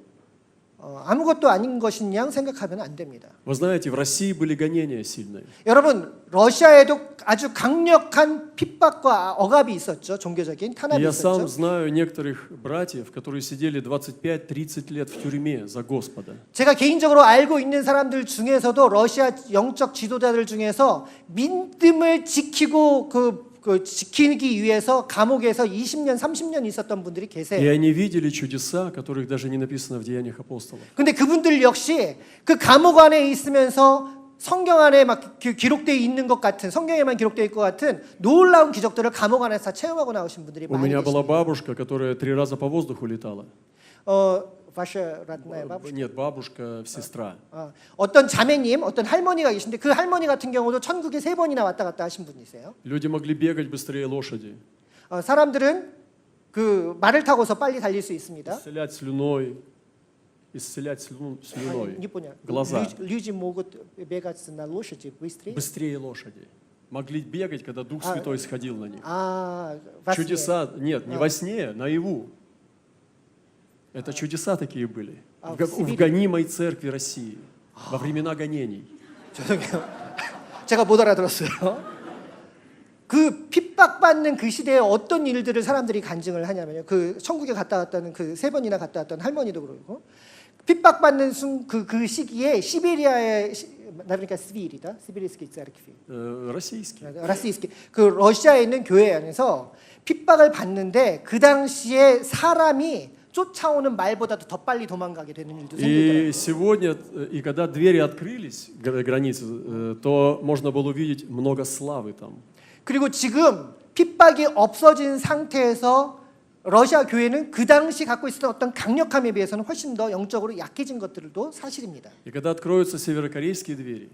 아무것도 아닌 것인 양 생각하면 안 됩니다. Вы знаете, в России были гонения сильные. 여러분, 러시아에도 아주 강력한 핍박과 억압이 있었죠. 종교적인 И 탄압이 я сам 있었죠. знаю некоторых братьев, которые сидели 25-30 лет в тюрьме за Господа. 제가 개인적으로 알고 있는 사람들 중에서도 러시아 영적 지도자들 중에서 믿음을 지키고 그 지키기 위해서 감옥에서 20년, 30년 있었던 분들이 И 계세요. они видели чудеса, о которых даже не написано в Деяниях апостолов. 근데 그분들 역시 그 감옥 안에 있으면서 성경 안에 막 기록되어 있는 것 같은, 성경에만 기록되어 있을 것 같은 놀라운 기적들을 감옥 안에서 다 체험하고 나오신 분들이 У 많이 меня была 계십니다. бабушка, которая 3 раза по воздуху летала. ваша родная бабушка. Нет, бабушка, сестра. 어떤 자매님, 어떤 할머니가 계신데 그 할머니 같은 경우도 천국에 3번이나 왔다 갔다 하신 분이세요. Люди могли бегать быстрее лошади, 사람들은 그 말을 타고서 빨리 달릴 수 있습니다. исцелять слюной, слюной Не понял. глаза. Люди могут бегать на лошади быстрее. Быстрее лошади. Могли бегать, когда Дух Святой сходил на них. во сне. Чудеса, нет, не во сне, наяву. Это чудеса такие были. А в В Сибири? гонимой церкви России. Во времена гонений. 죄송해요. 제가 못 알아들었어요. 그 핍박받는 그 시대에 어떤 일들을 사람들이 간증을 하냐면요. 그 천국에 갔다 왔다는 그 3번이나 갔다 왔던 할머니도 그러고 핍박받는 그 시기에 시베리아의 나그러니까 스비리다. 시베리스키 церкви. Российский. 라시스키 그 러시아에 있는 교회 안에서 핍박을 받는데 그 당시에 사람이 쫓아오는 말보다도 더 빨리 도망가게 되는 일도 생기더라고요. И сегодня, и когда двери открылись, границы, то можно было увидеть много славы там. 그리고 지금 핍박이 없어진 상태에서 러시아 교회는 그 당시 갖고 있었던 어떤 강력함에 비해서는 훨씬 더 영적으로 약해진 것들도 사실입니다. И когда откроются северокорейские двери,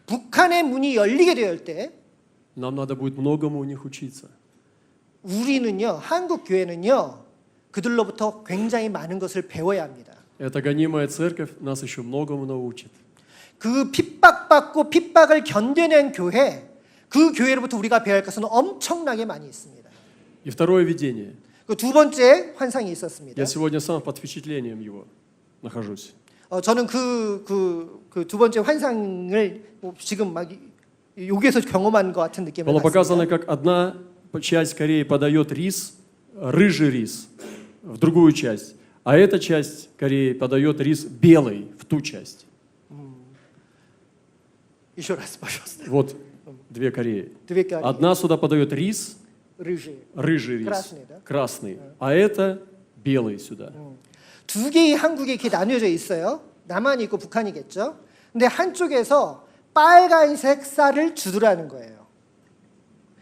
북한의 문이 열리게 될 때 нам надо будет многому у них учиться. 우리는요, 한국 교회는요, 그들로부터 굉장히 많은 것을 배워야 합니다. Эта гонимая церковь нас еще многому научит. 그 핍박받고 핍박을 견뎌낸 교회, 그 교회로부터 우리가 배워야 할 것은 엄청나게 많이 있습니다. И второе видение. 그 두 번째 환상이 있었습니다. Я сегодня сам под впечатлением его нахожусь. 저는 그 두 번째 환상을 지금 막 여기에서 경험한 것 같은 느낌을 Было показано, 받습니다. как одна часть Кореи подает рис, рыжий рис, в другую часть, а эта часть Кореи подает рис белый в ту часть. еще раз, пожалуйста. Вот две Кореи. две Кореи. Одна сюда подает рис, рыжий. рыжий рис, Красный, да? красный, а это белый сюда. 두 개의 한국이 이렇게 나뉘어져 있어요. 남한이 있고 북한이겠죠. 근데 한쪽에서 빨간색 쌀을 주더라는 거예요.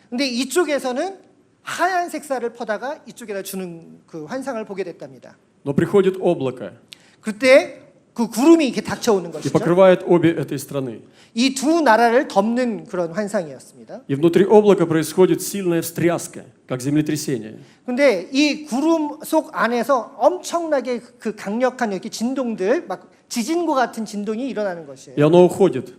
근데 이쪽에서는 하얀색 쌀을 퍼다가 이쪽에다 주는 그 환상을 보게 됐답니다. Но приходит облако 그때 그 구름이 이렇게 닥쳐오는 и 것이죠. покрывает обе этой страны. 이 두 나라를 덮는 그런 환상이었습니다. И внутри облака происходит сильная встряска, как землетрясение. 근데 이 구름 속 안에서 엄청나게 그 강력한 이렇게 진동들, 막 지진과 같은 진동이 일어나는 것이에요. И оно уходит.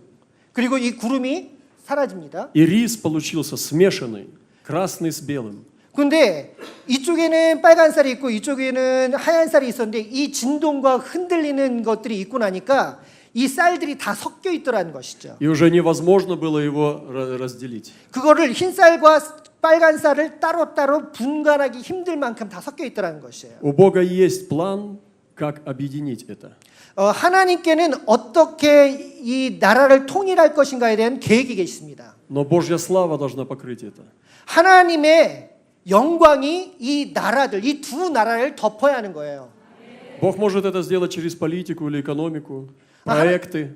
그리고 이 구름이 사라집니다. И рис получился смешанный, красный с белым. 근데 이쪽에는 빨간 쌀이 있고 이쪽에는 하얀 쌀이 있었는데 이 진동과 흔들리는 것들이 있고 나니까 이 쌀들이 다 섞여 있더라는 것이죠. И уже невозможно было его разделить. 그거를 흰 쌀과 빨간 쌀을 따로따로 분간하기 힘들 만큼 다 섞여 있더라는 것이에요. У Бога есть план, как объединить это. 하나님께는 어떻게 이 나라를 통일할 것인가에 대한 계획이 계십니다. Но Божья слава должна покрыть это. 하나님의 영광이 이 나라들, 이 두 나라를 덮어야 하는 거예요. Бог может это сделать через политику или экономику, проекты.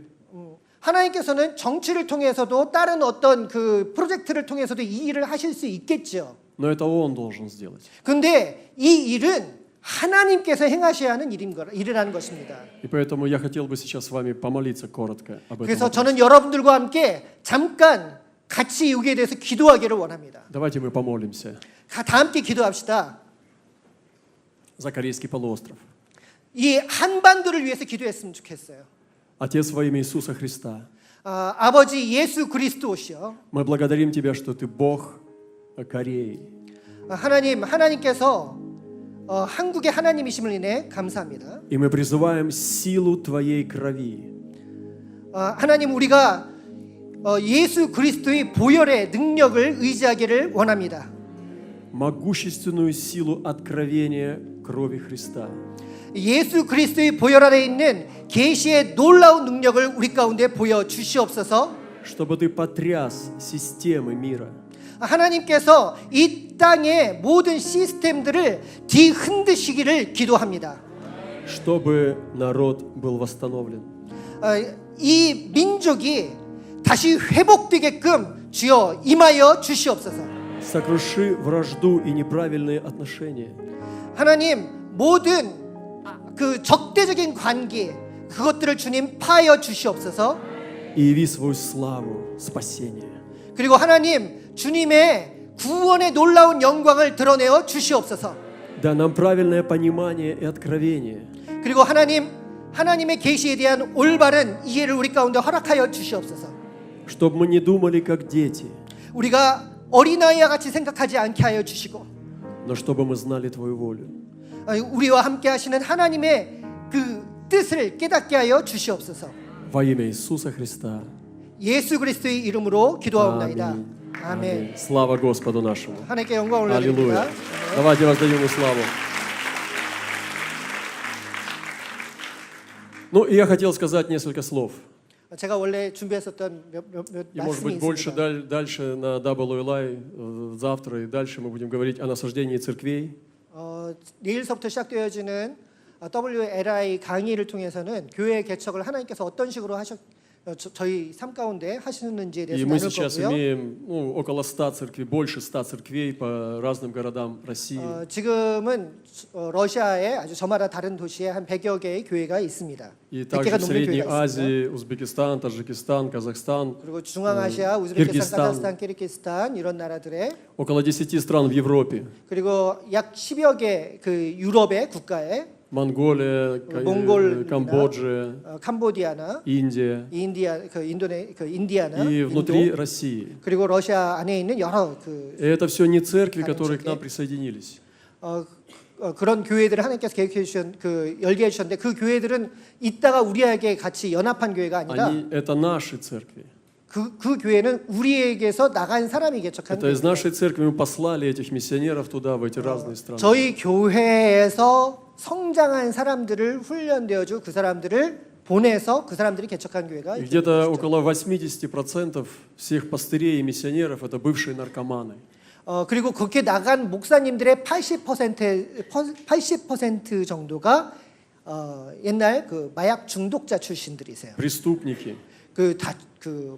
하나님께서는 정치를 통해서도 다른 어떤 그 프로젝트를 통해서도 이 일을 하실 수 있겠죠. Но это Он должен сделать. 근데 이 일은 하나님께서 행하셔야 하는 일이라는 것입니다. И поэтому я хотел бы сейчас с вами помолиться коротко об этом. 그래서 вопросе. 저는 여러분들과 함께 잠깐 같이 여기에 대해서 기도하기를 원합니다. Давайте мы помолимся 다 함께 기도합시다. за Корейский полуостров. 이 한반도를 위해서 기도했으면 좋겠어요. Отец, во имя Иисуса Христа, 아버지 예수 그리스도시여, мы благодарим Тебя, что Ты Бог Кореи. 하나님께서 한국의 하나님이심을 인해 감사합니다. И мы призываем силу Твоей крови. 하나님 우리가 예수 그리스도의 보혈의 능력을 의지하기를 원합니다. Могущественную силу откровения крови Христа. 예수 그리스도의 보혈 아래 있는 계시의 놀라운 능력을 우리 가운데 보여 주시옵소서. Чтобы Ты потряс системы мира. 하나님께서 이 땅의 모든 시스템들을 뒤흔드시기를 기도합니다. Чтобы народ был восстановлен. 이 민족이 다시 회복되게끔 주여 임하여 주시옵소서. Сокруши вражду и неправильные отношения. 하나님 모든 그 적대적인 관계 그것들을 주님 파하여 주시옵소서. И яви свою славу спасения. 그리고 하나님 주님의 구원의 놀라운 영광을 드러내어 주시옵소서. Да нам правильное понимание и откровение. 그리고 하나님의 계시에 대한 올바른 이해를 우리 가운데 허락하여 주시옵소서. Чтобы мы не думали как дети, 우리가 어린아이와 같이 생각하지 않게 하여 주시고 но чтобы мы знали Твою волю. 우리와 함께 하시는 하나님의 그 뜻을 깨닫게 하여 주시옵소서. Во имя Иисуса Христа. 예수 그리스도의 이름으로 기도하옵나이다. 아멘. Слава Господу нашему. 하나님께 영광 올려드립니다. Аллилуйя. Давайте воздаем Ему славу. Ну, и я хотел сказать несколько слов. 제가 원래 준비했었던 몇 И, может 말씀이 быть, больше 있습니다. дальше на WLI завтра и дальше мы будем говорить о насаждении церквей. 내일서부터 시작되어지는 WLI 강의를 통해서는 교회 개척을 하나님께서 어떤 식으로 저희 삶 가운데 하시는지에 И 대해서 мы 나눌 сейчас 거고요. имеем около 100 церквей, больше 100 церквей по разным городам России. 지금은 러시아의 아주 저마다 다른 도시에 한 100여 개의 교회가 있습니다. И 100개가 также в 넘는 Средней 교회가 있습니다. Азии, Узбекистан, Таджикистан, Казахстан, 그리고 중앙아시아, 우즈베키스탄, 키르기스탄. 카자흐스탄, 키르기스탄 이런 나라들의 около 10 стран в Европе. 그리고 약 10여 개 그 유럽의 국가에 Монголия, 몽골, Камбоджа, 캄보디아나, Индия 인디아나, и 인도, внутри России. 그리고 러시아 안에 있는 여러 И это все не церкви, 다른 которые к нам 쪽에. присоединились. 그런 교회들을 하나님께서 계획해 열게 해주셨는데 그 교회들은 이따가 우리에게 같이 연합한 교회가 아니라 Это наши церкви. 그 교회는 우리에게서 나간 사람이 개척한 Это из 교회. нашей церкви мы послали этих миссионеров туда, в эти разные страны. 저희 교회에서 성장한 사람들을 훈련되어주 그 사람들을 보내서 그 사람들이 개척한 교회가 И 있죠. где-то около 80% всех пастырей и миссионеров это бывшие наркоманы. 그리고 그렇게 나간 목사님들의 80% 정도가 옛날 그 마약 중독자 출신들이세요. Преступники, 그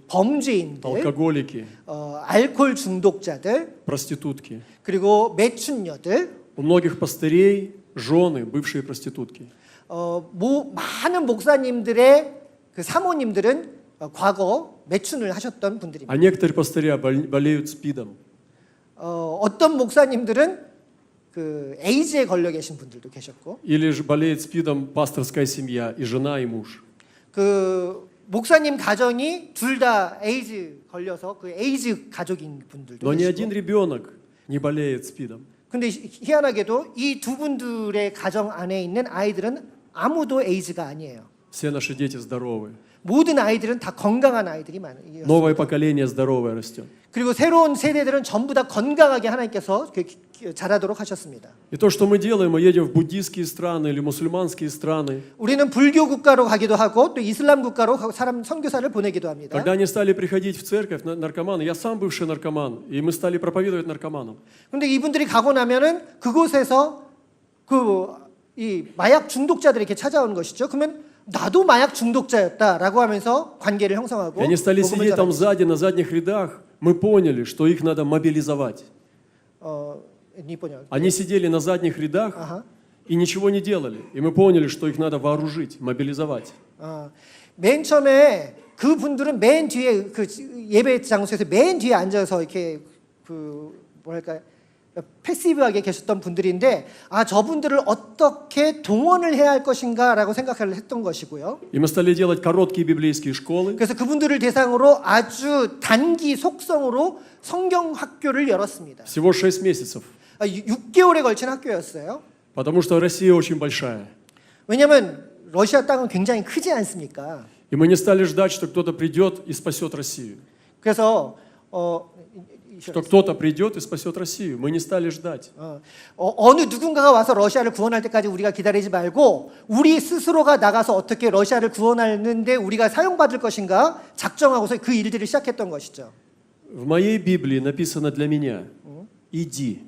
범죄인들, алкоголики, 알코올 중독자들, проститутки. 그리고 매춘녀들, У многих пастырей жены бывшие проститутки. 많은 목사님들의 그 사모님들은 과거 매춘을 하셨던 분들입니다. А некоторые пастыря болеют СПИДом. 어떤 목사님들은 그 에이즈에 걸려 계신 분들도 계셨고, Или же болеет СПИДом пасторская семья, и жена, и муж. 그 목사님 가정이 둘 다 에이즈 걸려서 그 에이즈 가족인 분들도 Но ни один 계시고. ребенок не болеет СПИДом. 근데 희한하게도 이 두 분들의 가정 안에 있는 아이들은 아무도 에이즈가 아니에요. Все наши дети здоровые. 모든 아이들은 다 건강한 아이들이 많아요. Новое поколение здоровое растет. 그리고 새로운 세대들은 전부 다 건강하게 하나님께서 자라도록 하셨습니다. И то, что мы делаем, мы едем в буддийские страны или мусульманские страны. 우리는 불교 국가로 가기도 하고 또 이슬람 국가로 사람 선교사를 보내기도 합니다. Когда они стали приходить в церковь, наркоманы, я сам бывший наркоман, и мы стали проповедовать наркоманам. 근데 이분들이 가고 나면은 그곳에서 이 마약 중독자들이 이렇게 찾아오는 것이죠. 그러면 나도 마약 중독자였다라고 하면서 관계를 형성하고 И они стали 복음을 сидеть там 전하죠. сзади, на задних рядах. Мы поняли, что их надо мобилизовать. Они сидели на задних рядах 아하. и ничего не делали. И мы поняли, что их надо вооружить, мобилизовать. 맨 처음에 그 분들은 맨 뒤에 그 예배 장소에서 맨 뒤에 앉아서 이렇게 뭐랄까 패시브하게 계셨던 분들인데 저분들을 어떻게 동원을 해야 할 것인가라고 생각을 했던 것이고요. И мы стали делать короткие библейские школы. 그래서 그분들을 대상으로 아주 단기 속성으로 성경 학교를 열었습니다. Всего 6 месяцев. 6개월에 걸친 학교였어요. Потому что Россия очень большая. 왜냐하면 러시아 땅은 굉장히 크지 않습니까? И мы не стали ждать, что кто-то придет и спасет Россию. 그래서 Что кто-то придет и спасет Россию. Мы не стали ждать. 어느 누군가가 와서 러시아를 구원할 때까지 우리가 기다리지 말고 우리 스스로가 나가서 어떻게 러시아를 구원하는데 우리가 사용받을 것인가 작정하고서 그 일들을 시작했던 것이죠. В моей Библии написано для меня: иди.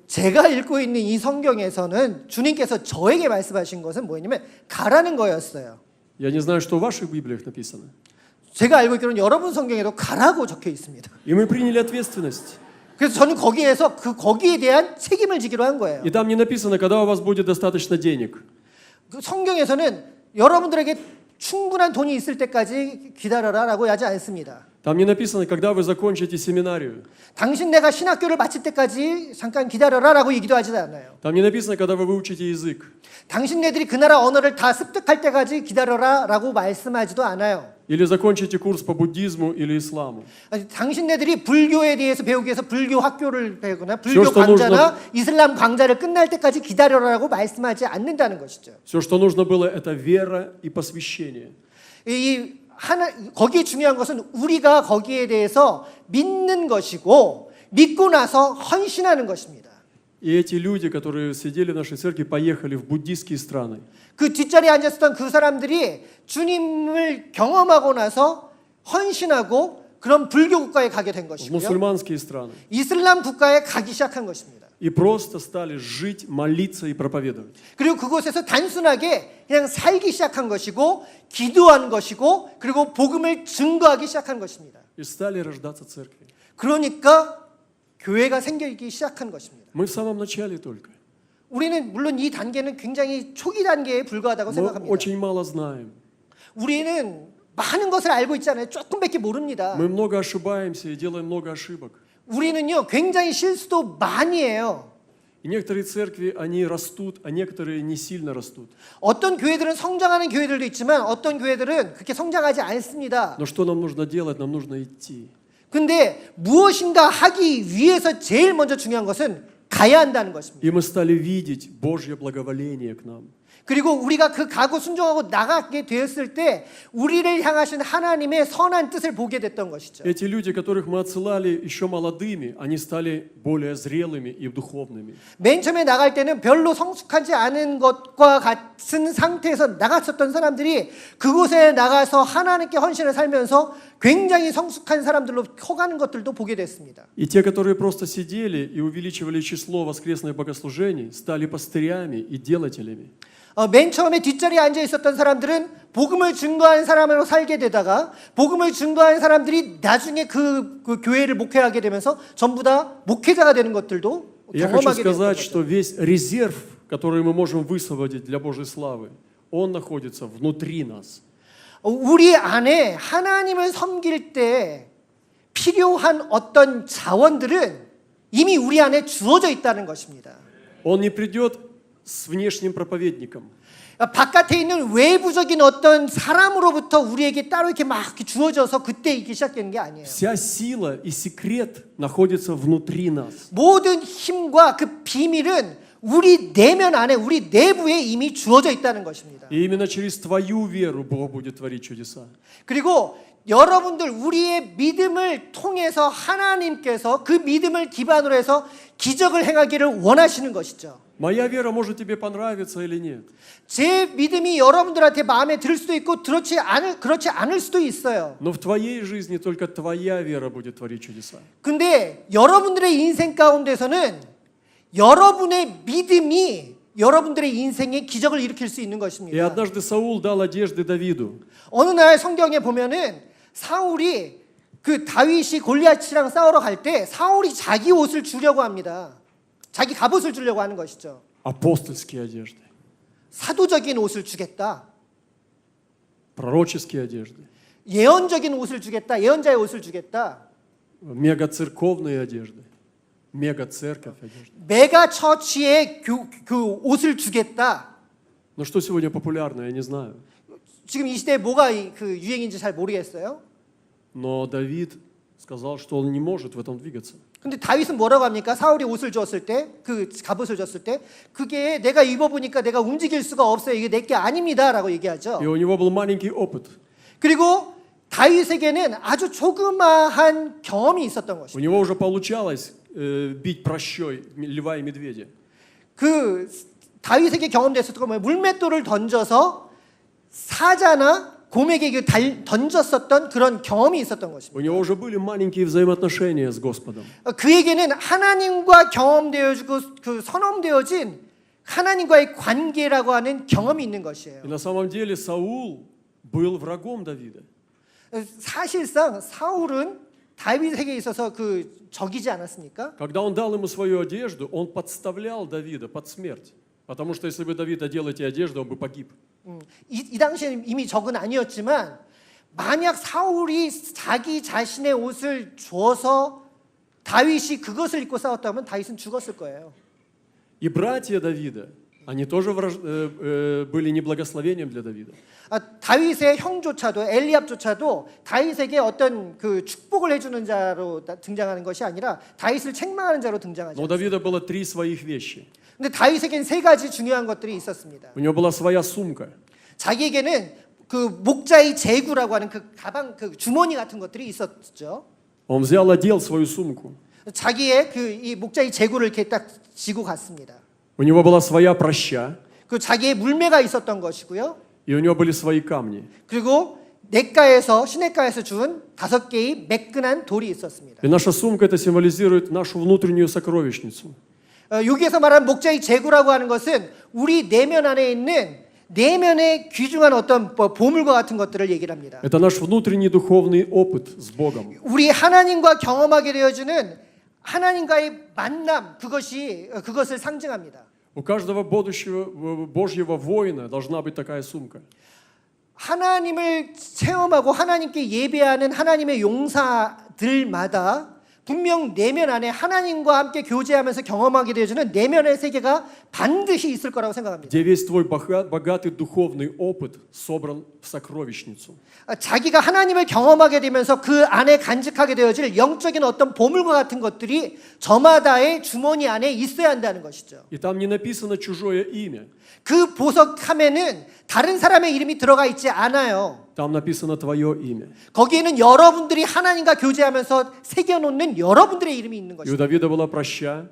제가 읽고 있는 이 성경에서는 주님께서 저에게 말씀하신 것은 뭐냐면 가라는 거였어요. Я не знаю, что в ваших Библиях написано. 제가 알고 있기로는 여러분 성경에도 가라고 적혀 있습니다. И мы приняли ответственность. 그래서 저는 거기에서 거기에 대한 책임을 지기로 한 거예요. И там не написано, когда у вас будет достаточно денег. 그 성경에서는 여러분들에게 충분한 돈이 있을 때까지 기다려라라고 하지 않습니다. Там не написано, когда вы закончите семинарию. 당신 내가 신학교를 마칠 때까지 잠깐 기다려라라고 얘기도 하지 않아요. Там не написано, когда вы выучите язык. 당신네들이 그 나라 언어를 다 습득할 때까지 기다려라라고 말씀하지도 않아요. Или закончите курс по буддизму или исламу. 아니, 당신네들이 불교에 대해서 배우기 위해서 불교 학교를 배우거나 Все, 불교 что 강좌나 이슬람 강좌를 끝날 때까지 기다려라라고 말씀하지 않는다는 것이죠. Все, что нужно было, это вера и посвящение. 이 하나 거기에 중요한 것은 우리가 거기에 대해서 믿는 것이고 믿고 나서 헌신하는 것입니다. И эти люди, которые сидели в нашей церкви, поехали в буддийские страны. 그 뒷자리에 앉았었던 그 사람들이 주님을 경험하고 나서 헌신하고 그런 불교 국가에 가게 된 В 것이고요. мусульманские страны. 이슬람 국가에 가기 시작한 것입니다. И просто стали жить, молиться и проповедовать. 그리고 그곳에서 단순하게 그냥 살기 시작한 것이고 기도한 것이고 그리고 복음을 증거하기 시작한 것입니다. И стали рождаться церкви. 그러니까 교회가 생기기 시작한 것입니다. Мы в самом начале только. 우리는 물론 이 단계는 굉장히 초기 단계에 불과하다고 Мы 생각합니다. очень мало знаем. 우리는 많은 것을 알고 있잖아요. 조금밖에 모릅니다. Мы много ошибаемся и делаем много ошибок. 우리는요 굉장히 실수도 많이 해요. И некоторые церкви, они растут, а некоторые не сильно растут. 어떤 교회들은 성장하는 교회들도 있지만 어떤 교회들은 그렇게 성장하지 않습니다. Но что нам нужно делать? Нам нужно идти. 근데 무엇인가 하기 위해서 제일 먼저 중요한 것은 가야 한다는 것입니다. И мы стали видеть Божье благоволение к нам. 그리고 우리가 그 가고 순종하고 나가게 되었을 때 우리를 향하신 하나님의 선한 뜻을 보게 됐던 것이죠. Эти люди, которых мы отсылали еще молодыми, они стали более зрелыми и духовными. 맨 처음에 나갈 때는 별로 성숙하지 않은 것과 같은 상태에서 나갔었던 사람들이 그곳에 나가서 하나님께 헌신을 살면서 굉장히 성숙한 사람들로 커가는 것들도 보게 됐습니다. И те, которые просто сидели и увеличивали число воскресных богослужений, стали пастырями и делателями. 맨 처음에 뒷자리에 앉아 있었던 사람들은 복음을 증거하는 사람으로 살게 되다가 복음을 증거하는 사람들이 나중에 그 교회를 목회하게 되면서 전부 다 목회자가 되는 것들도 Я хочу 경험하게 됐던 сказать, 거죠. что весь резерв, который мы можем высвободить для Божьей славы, он находится внутри нас. 우리 안에 하나님을 섬길 때 필요한 어떤 자원들은 이미 우리 안에 주어져 있다는 것입니다. Он не придет с внешним проповедником. 바깥에 있는 외부적인 어떤 사람으로부터 우리에게 따로 이렇게 막 이렇게 주어져서 그때 이게 시작되는 게 아니에요. Вся сила и секрет находится внутри нас. 모든 힘과 그 비밀은 우리 내면 안에 우리 내부에 이미 주어져 있다는 것입니다. И именно через твою веру Бог будет творить чудеса. 그리고 여러분들 우리의 믿음을 통해서 하나님께서 그 믿음을 기반으로 해서 기적을 행하기를 원하시는 것이죠. Моя вера может тебе понравиться или нет. 제 믿음이 여러분들한테 마음에 들 수도 있고 그렇지 않을 수도 있어요. Но в твоей жизни только твоя вера будет творить чудеса. 근데 여러분들의 인생 가운데서는 여러분의 믿음이 여러분들의 인생에 기적을 일으킬 수 있는 И 것입니다. однажды Саул дал одежды Давиду. 어느 날 성경에 보면은 사울이 그 다윗이 골리앗이랑 싸우러 갈 때 사울이 자기 옷을 주려고 합니다. 자기 갑옷을 주려고 하는 것이죠. Апостольские одежды, 사도적인 옷을 주겠다. пророческие одежды, 예언적인 옷을 주겠다. 예언자의 옷을 주겠다. мегацерковные одежды, мегацерковь одежды. 메가 처치의 그 옷을 주겠다. Но что сегодня популярно, я не знаю. 지금 이 시대에 뭐가 그 유행인지 잘 모르겠어요. Но Давид сказал, что он не может в этом двигаться. 근데 다윗은 뭐라고 합니까? 사울이 옷을 줬을 때, 그 갑옷을 줬을 때, 그게 내가 입어보니까 내가 움직일 수가 없어요. 이게 내게 아닙니다라고 얘기하죠. И у него был маленький опыт. 그리고 다윗에게는 아주 조그마한 경험이 있었던 У 것입니다. него уже получалось бить прощой льва и медведя. 그 다윗에게 경험됐었던 건 뭐예요? 물맷돌을 던져서 사자나 곰에게 던졌었던 그런 경험이 있었던 것입니다. У него уже были маленькие взаимоотношения с Господом. 그에게는 하나님과 경험되어지고 그 선언되어진 하나님과의 관계라고 하는 경험이 있는 것이에요. И на самом деле Саул был врагом Давида. 사실상 사울은 다윗에게 있어서 그 적이지 않았습니까? Когда он дал ему свою одежду, он подставлял Давида под смерть. Потому что если бы Давид одел эти одежды, он бы погиб. 이 당시에는 이미 적은 아니었지만 만약 사울이 자기 자신의 옷을 줘서 다윗이 그것을 입고 싸웠다면 다윗은 죽었을 거예요. И братья Давида, они тоже были неблагословением для Давида. 다윗의 형조차도 엘리압조차도 다윗에게 어떤 그 축복을 해주는 자로 등장하는 것이 아니라 다윗을 책망하는 자로 등장하죠. Но у Давида было три своих вещи. 근데 다윗에게는 세 가지 중요한 것들이 있었습니다. У него была своя сумка. 자기에게는 그 목자의 제구라고 하는 그 가방, 그 주머니 같은 것들이 있었죠. Он взял, одел свою сумку. 자기의 그 이 목자의 제구를 이렇게 딱 쥐고 갔습니다. У него была своя проща, 그 자기의 물매가 있었던 것이고요. и у него были свои камни. 그리고 냇가에서 시냇가에서 준 5개의 매끈한 돌이 있었습니다. И наша сумка это символизирует нашу внутреннюю сокровищницу. 여기에서 말하는 목자의 제구라고 하는 것은 우리 내면 안에 있는 내면의 귀중한 어떤 보물과 같은 것들을 얘기를 합니다. Это наш внутренний духовный опыт с Богом. 우리 하나님과 경험하게 되어주는 하나님과의 만남 그것을 상징합니다. У каждого будущего Божьего воина должна быть такая сумка. 하나님을 체험하고 하나님께 예배하는 하나님의 용사들마다 분명 내면 안에 하나님과 함께 교제하면서 경험하게 되어주는 내면의 세계가 반드시 있을 거라고 생각합니다. Где весь твой богатый духовный опыт собран в сокровищницу. 자기가 하나님을 경험하게 되면서 그 안에 간직하게 되어질 영적인 어떤 보물과 같은 것들이 저마다의 주머니 안에 있어야 한다는 것이죠. И там не написано чужое имя. 그 보석함에는 다른 사람의 이름이 들어가 있지 않아요. Там написано твое имя. 거기에는 여러분들이 하나님과 교제하면서 새겨놓는 여러분들의 이름이 있는 И у 것입니다. Давида была проща,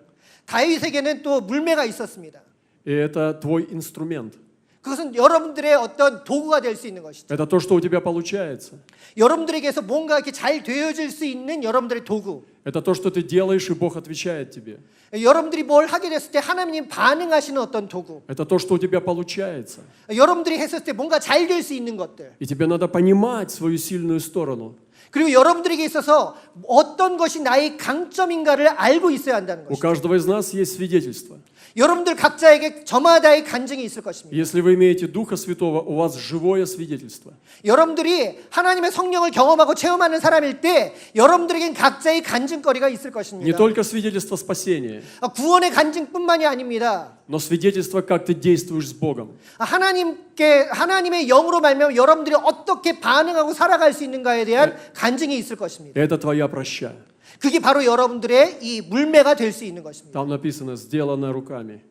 다윗에게는 또 물매가 있었습니다. и это твой инструмент. 그것은 여러분들의 어떤 도구가 될 수 있는 것이죠. Это то, что у тебя получается. 여러분들에게서 뭔가 이렇게 잘 되어질 수 있는 여러분들의 도구. Это то, что ты делаешь, и Бог отвечает тебе. 여러분들이 뭘 하게 됐을 때 하나님 반응하시는 어떤 도구. Это то, что у тебя получается. 여러분들이 했을 때 뭔가 잘 될 수 있는 것들. И тебе надо понимать свою сильную сторону. 그리고 여러분들에게 있어서 어떤 것이 나의 강점인가를 알고 있어야 한다는 У 것이죠. каждого из нас есть свидетельство. 여러분들 각자에게 저마다의 간증이 있을 것입니다. Если вы имеете Духа Святого, у вас живое свидетельство. 여러분들이 하나님의 성령을 경험하고 체험하는 사람일 때 여러분들에겐 각자의 간증거리가 있을 Не 것입니다. только свидетельство спасения, 구원의 간증뿐만이 아닙니다. но свидетельство, как ты действуешь с Богом. 하나님의 영으로 말미암아 여러분들이 어떻게 반응하고 살아갈 수 있는가에 대한 간증이 있을 것입니다. Это твоя проща. 그게 바로 여러분들의 이 물매가 될 수 있는 것입니다. Там написано «сделано руками».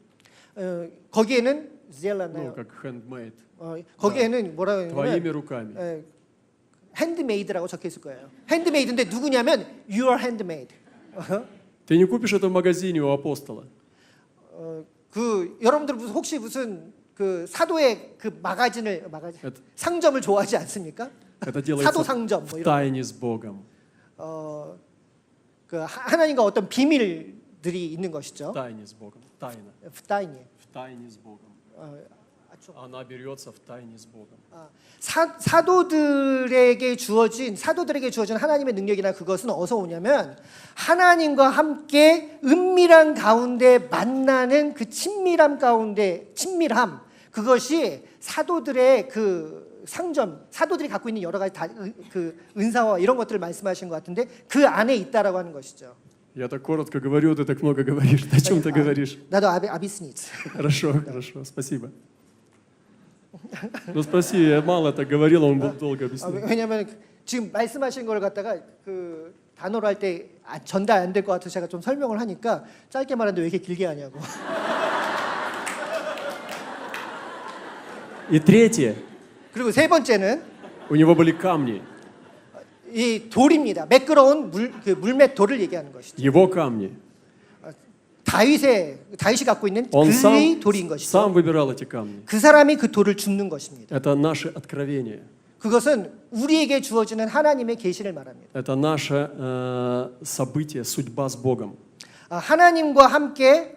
거기에는 Ну, как handmade. 거기에는 뭐라고 Твоими 하냐면 руками. 핸드메이드라고 적혀 있을 거예요. 핸드메이드인데 누구냐면 your handmade. Ты не купишь это в магазине у апостола. 그 여러분들 혹시 무슨 그 사도의 그 상점을 좋아하지 않습니까? Это 사도 делается 상점 뭐 в 이런. тайне с Богом. 그 하나님과 어떤 비밀들이 있는 것이죠. В тайне с Богом. Тайна. в тайне. В тайне с Богом. Она берется в тайне с Богом. 사도들에게 주어진 하나님의 능력이나 그것은 어디서 오냐면 하나님과 함께 은밀한 가운데 만나는 그 친밀함 그것이 사도들의 그 상점, 사도들이 갖고 있는 여러 가지 그 은사와 이런 것들을 말씀하신 것 같은데 그 안에 있다라고 하는 것이죠. Я так коротко говорю, ты так много говоришь. О чем ты говоришь? 나도 아비스니츠. Хорошо, спасибо. Ну спроси, я мало так говорил, он долго объяснил. 왜냐하면 지금 말씀하신 걸 갖다가 그 단어로 할 때 전달 안 될 것 같아서 제가 좀 설명을 하니까 짧게 말하는데 왜 이렇게 길게 하냐고. И третье, 그리고 세 번째는 у него были камни. 이 돌입니다. 매끄러운 물맷 돌을 얘기하는 것이죠. Его камни. 다윗이 갖고 있는 Он 글의 돌인 것이죠. сам выбирал эти камни. 그 사람이 그 돌을 줍는 것입니다. Это наше откровение. 그것은 우리에게 주어지는 하나님의 계시를 말합니다. Это наше событие, судьба с Богом. 하나님과 함께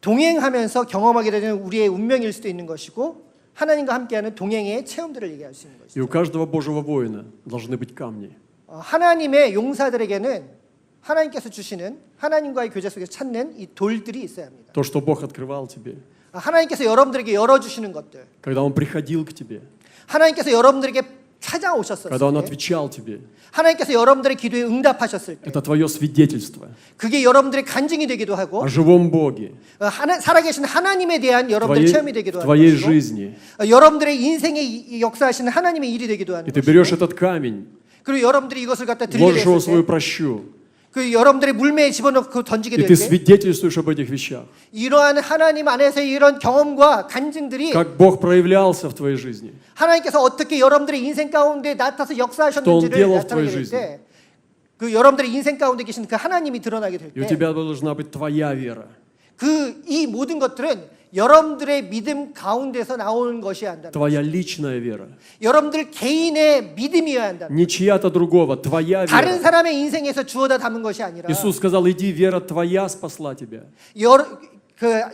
동행하면서 경험하게 되는 우리의 운명일 수도 있는 것이고 하나님과 함께하는 동행의 체험들을 얘기할 수 있는 И у 것이죠. каждого Божьего воина должны быть камни. 하나님의 용사들에게는 하나님께서 주시는 하나님과의 교제 속에서 찾는 이 돌들이 있어야 합니다. То, что Бог открывал тебе. 하나님께서 여러분들에게 열어주시는 것들, Когда Он приходил к тебе. 하나님께서 여러분들에게 찾아오셨을 Когда Он 때, отвечал тебе. 하나님께서 여러분들의 기도에 응답하셨을 때, Это твое свидетельство 그게 여러분들의 간증이 되기도 하고 о живом Боге. 살아계신 하나님에 대한 여러분들의 체험이 되기도 В 하는 твоей 것이고 жизни. 여러분들의 인생에 역사하시는 하나님의 일이 되기도 하는 И ты 것이고 берешь этот камень, 그리고 여러분들이 이것을 갖다 들리게 ложишь его в 됐을 свою 때 прощу, 그 여러분들의 물매에 집어넣고 던지게 и ты 될 때 свидетельствуешь об этих вещах. 이러한 하나님 안에서의 이런 경험과 간증들이 Как Бог проявлялся в твоей жизни. 하나님께서 어떻게 여러분들의 인생 가운데 나타나서 Что Он 역사하셨는지를 делал в 나타나게 твоей 될 때 그 여러분들의 인생 가운데 계신 그 하나님이 드러나게 될 И у 때 тебя должна быть твоя вера. 그 이 모든 것들은 여러분들의 믿음 가운데서 나오는 것이어야 한다. Твоя личная вера. 여러분들 개인의 믿음이어야 한다. Не чья-то другого, твоя 다른 вера. 사람의 인생에서 주워다 담은 것이 아니라 Иисус сказал, иди, вера твоя спасла тебя.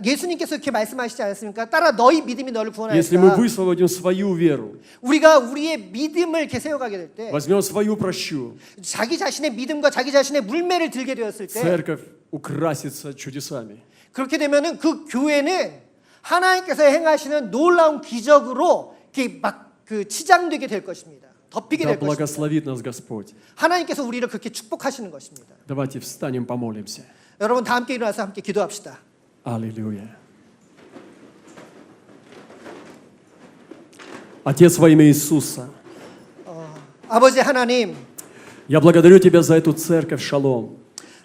예수님께서 이렇게 말씀하시지 않았습니까? 따라 너희 믿음이 너를 Если мы 구원하였다. высвободим свою веру, 우리가 우리의 믿음을 이렇게 세워가게 될 때 возьмем свою прощу, 자기 자신의 믿음과 자기 자신의 물매를 들게 되었을 때 церковь украсится чудесами. 그렇게 되면은 그 교회는 하나님께서 행하시는 놀라운 기적으로 이렇게 막 그 치장되게 될 것입니다. 덮이게 Да 될 것입니다. благословит нас Господь. 하나님께서 우리를 그렇게 축복하시는 것입니다. Давайте встанем, помолимся. 여러분 다 함께 일어나서 함께 기도합시다. Аллилуйя. Отец, во имя Иисуса, 아버지 하나님, я благодарю Тебя за эту церковь Шалом.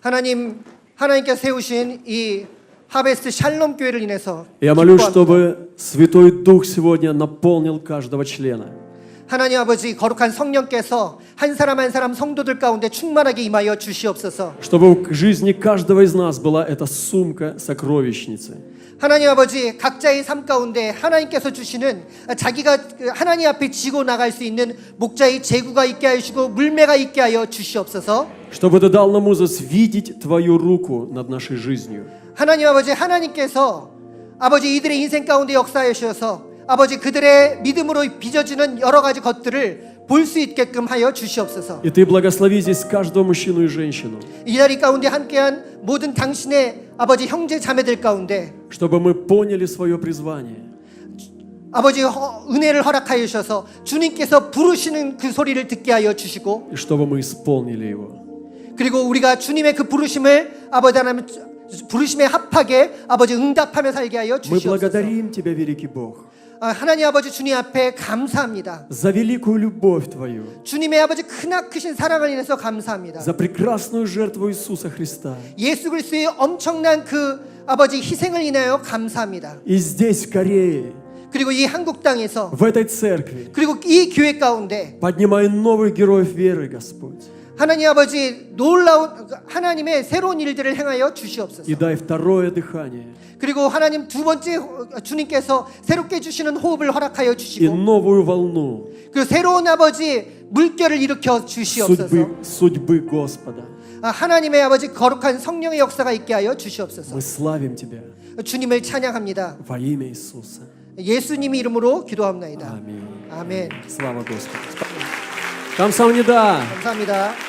하나님께서 세우신 이 하베스트 샬롬 교회를 인해서 Я молюсь, 기뻐합니다. чтобы Святой Дух сегодня наполнил каждого члена. 하나님 아버지 거룩한 성령께서 한 사람 한 사람 성도들 가운데 충만하게 임하여 주시옵소서. Чтобы в жизни каждого из нас была эта сумка сокровищницы. 하나님 아버지 각자의 삶 가운데 하나님께서 주시는 자기가 하나님 앞에 지고 나갈 수 있는 목자의 제구가 있게 하시고 물매가 있게 하여 주시옵소서. Чтобы Ты дал нам узость видеть Твою руку над нашей жизнью. 하나님 아버지 하나님께서 아버지 이들의 인생 가운데 역사하셔서 아버지 그들의 믿음으로 빚어지는 여러 가지 것들을 볼 수 있게끔 하여 주시옵소서. И Ты благослови здесь каждого мужчину и женщину. 이 자리 가운데 함께한 모든 당신의 아버지 형제 자매들 가운데 Чтобы мы поняли свое призвание. 아버지 은혜를 허락하여 주셔서 주님께서 부르시는 그 소리를 듣게 하여 주시고 И чтобы мы исполнили его. 그리고 우리가 주님의 그 부르심을 아버지 하나님 부르심에 합하게 아버지 응답하며 살게 하여 Мы 주시옵소서. благодарим Тебя, великий Бог, 하나님 아버지 주님 앞에 감사합니다. за великую любовь Твою, 주님의 아버지 크나크신 사랑을 인해서 감사합니다. за прекрасную жертву Иисуса Христа. 예수 그리스도의 엄청난 그 아버지 희생을 인하여 감사합니다. И здесь, в Корее, 그리고 이 한국 땅에서 в этой церкви, 그리고 이 교회 가운데 поднимай новых героев веры, Господь. 하나님 아버지 놀라운 하나님의 새로운 일들을 행하여 주시옵소서. И дай второе дыхание 그리고 하나님 두 번째 주님께서 새롭게 주시는 호흡을 허락하여 и 주시고 новую волну 그 새로운 아버지 물결을 일으켜 주시옵소서. судьбы Господа. 하나님의 아버지 거룩한 성령의 역사가 있게 하여 주시옵소서. Мы славим Тебя 주님을 찬양합니다. во имя Иисуса. 예수님 이름으로 기도합나이다. Аминь. 아멘. Слава Господу. Камсамнида. 감사합니다.